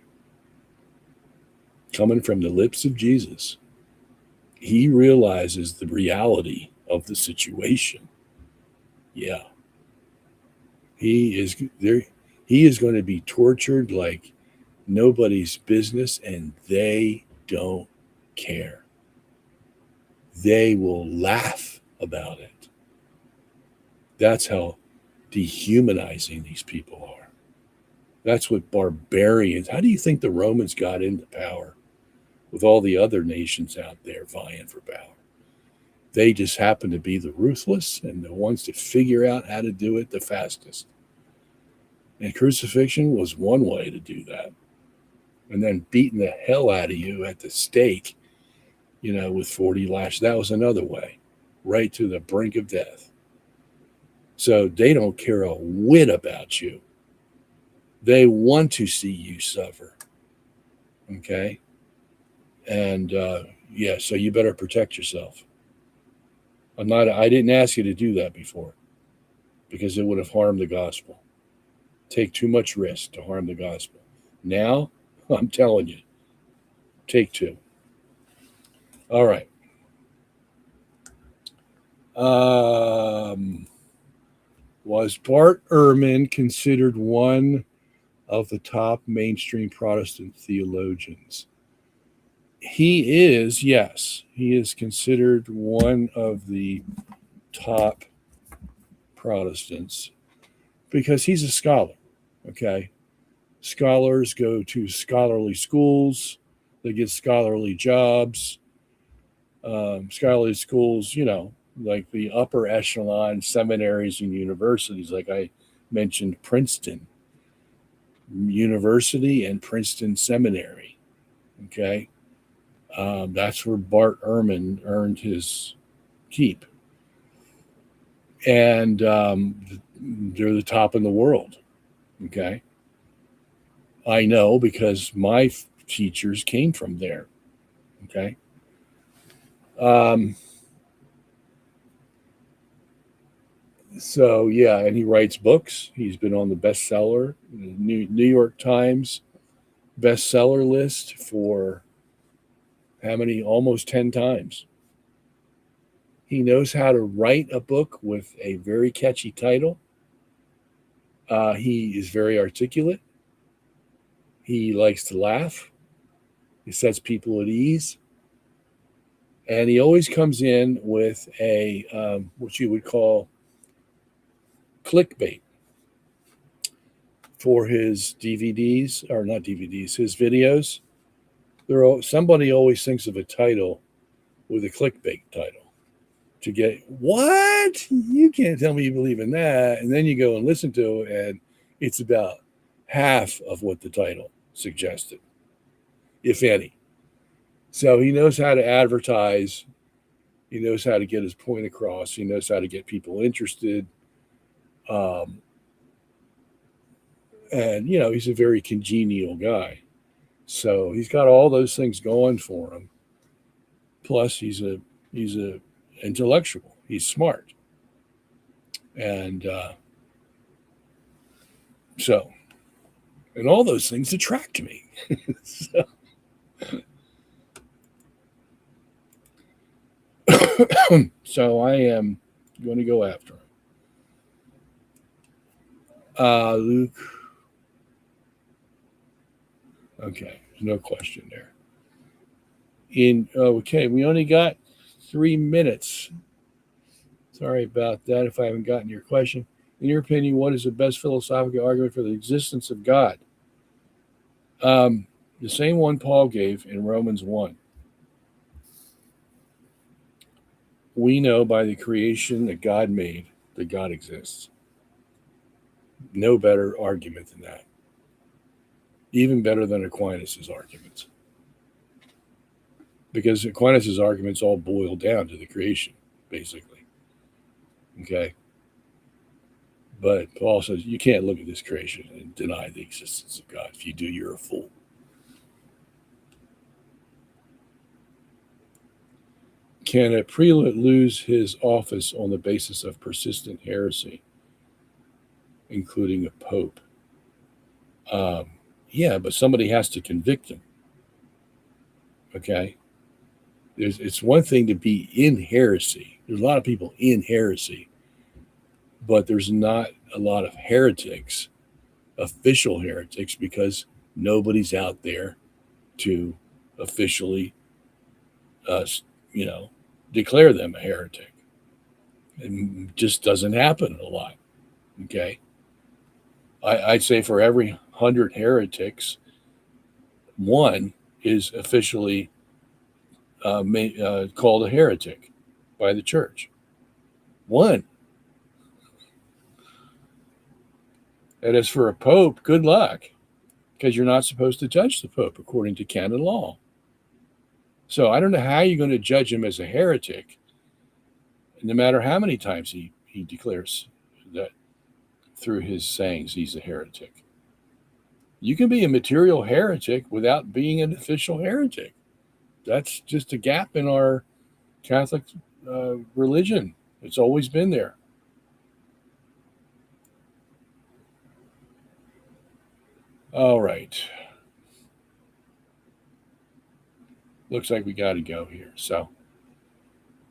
Coming from the lips of Jesus, he realizes the reality of the situation. Yeah. He is there. He is going to be tortured like nobody's business, and they don't care. They will laugh about it. That's how dehumanizing these people are. That's what barbarians. How do you think the Romans got into power with all the other nations out there vying for power? They just happen to be the ruthless and the ones to figure out how to do it the fastest. And crucifixion was one way to do that. And then beating the hell out of you at the stake, with 40 lashes, that was another way, right to the brink of death. So they don't care a whit about you. They want to see you suffer. Okay? And so you better protect yourself. I didn't ask you to do that before, because it would have harmed the gospel. Take too much risk to harm the gospel. Now, I'm telling you, take two. All right. Was Bart Ehrman considered one of the top mainstream Protestant theologians? He is, yes. He is considered one of the top Protestants because he's a scholar, okay? Scholars go to scholarly schools. They get scholarly jobs. Scholarly schools, like the upper echelon seminaries and universities, like I mentioned, Princeton University and Princeton Seminary, okay? That's where Bart Ehrman earned his keep. And they're the top in the world, okay? I know because my teachers came from there. Okay. So yeah, and he writes books. He's been on the bestseller, New York Times bestseller list for how many? Almost 10 times. He knows how to write a book with a very catchy title. He is very articulate. He likes to laugh. He sets people at ease. And he always comes in with a what you would call clickbait for his DVDs, or not DVDs, his videos. Somebody always thinks of a title with a clickbait title to get, what? You can't tell me you believe in that. And then you go and listen to it, and it's about half of what the title suggested, if any. So he knows how to advertise. He knows how to get his point across. He knows how to get people interested. And, he's a very congenial guy. So he's got all those things going for him. Plus, he's a intellectual. He's smart. And and all those things attract me. So I am going to go after him. Luke. Okay, no question there. Okay, we only got 3 minutes. Sorry about that if I haven't gotten your question. In your opinion, what is the best philosophical argument for the existence of God? The same one Paul gave in Romans 1. We know by the creation that God made that God exists. No better argument than that. Even better than Aquinas' arguments. Because Aquinas' arguments all boil down to the creation, basically. Okay? But Paul says you can't look at this creation and deny the existence of God. If you do, you're a fool. Can a prelate lose his office on the basis of persistent heresy, including a pope? Yeah, but somebody has to convict him. Okay? It's one thing to be in heresy. There's a lot of people in heresy, but there's not a lot of heretics, official heretics, because nobody's out there to officially, declare them a heretic. It just doesn't happen a lot. Okay? I'd say for every 100 heretics, one is officially called a heretic by the church. One. And as for a pope, good luck, because you're not supposed to judge the pope according to canon law. So I don't know how you're going to judge him as a heretic, no matter how many times he declares that through his sayings he's a heretic. You can be a material heretic without being an official heretic. That's just a gap in our Catholic religion. It's always been there. All right. Looks like we got to go here. So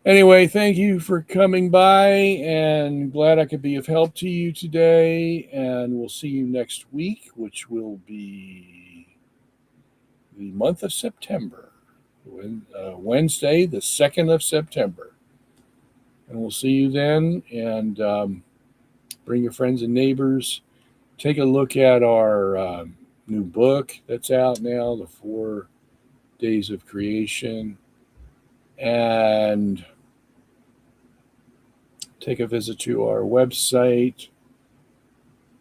anyway, thank you for coming by, and glad I could be of help to you today. And we'll see you next week, which will be the month of September. Wednesday, the 2nd of September. And we'll see you then, and bring your friends and neighbors. Take a look at our new book that's out now, The 4 Days of Creation, and take a visit to our website.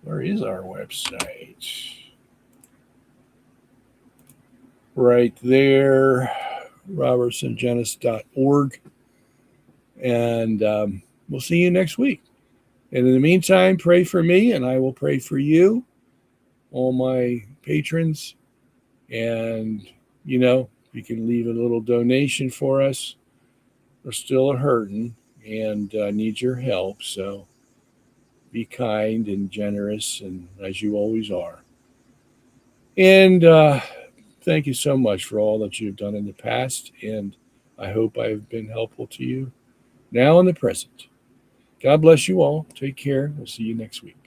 Where is our website? Right there, robertsongenis.org. And we'll see you next week. And in the meantime, pray for me, and I will pray for you, all my patrons. And, you can leave a little donation for us. We're still hurting and need your help. So be kind and generous, and as you always are. And thank you so much for all that you've done in the past. And I hope I have been helpful to you now in the present. God bless you all. Take care. We'll see you next week.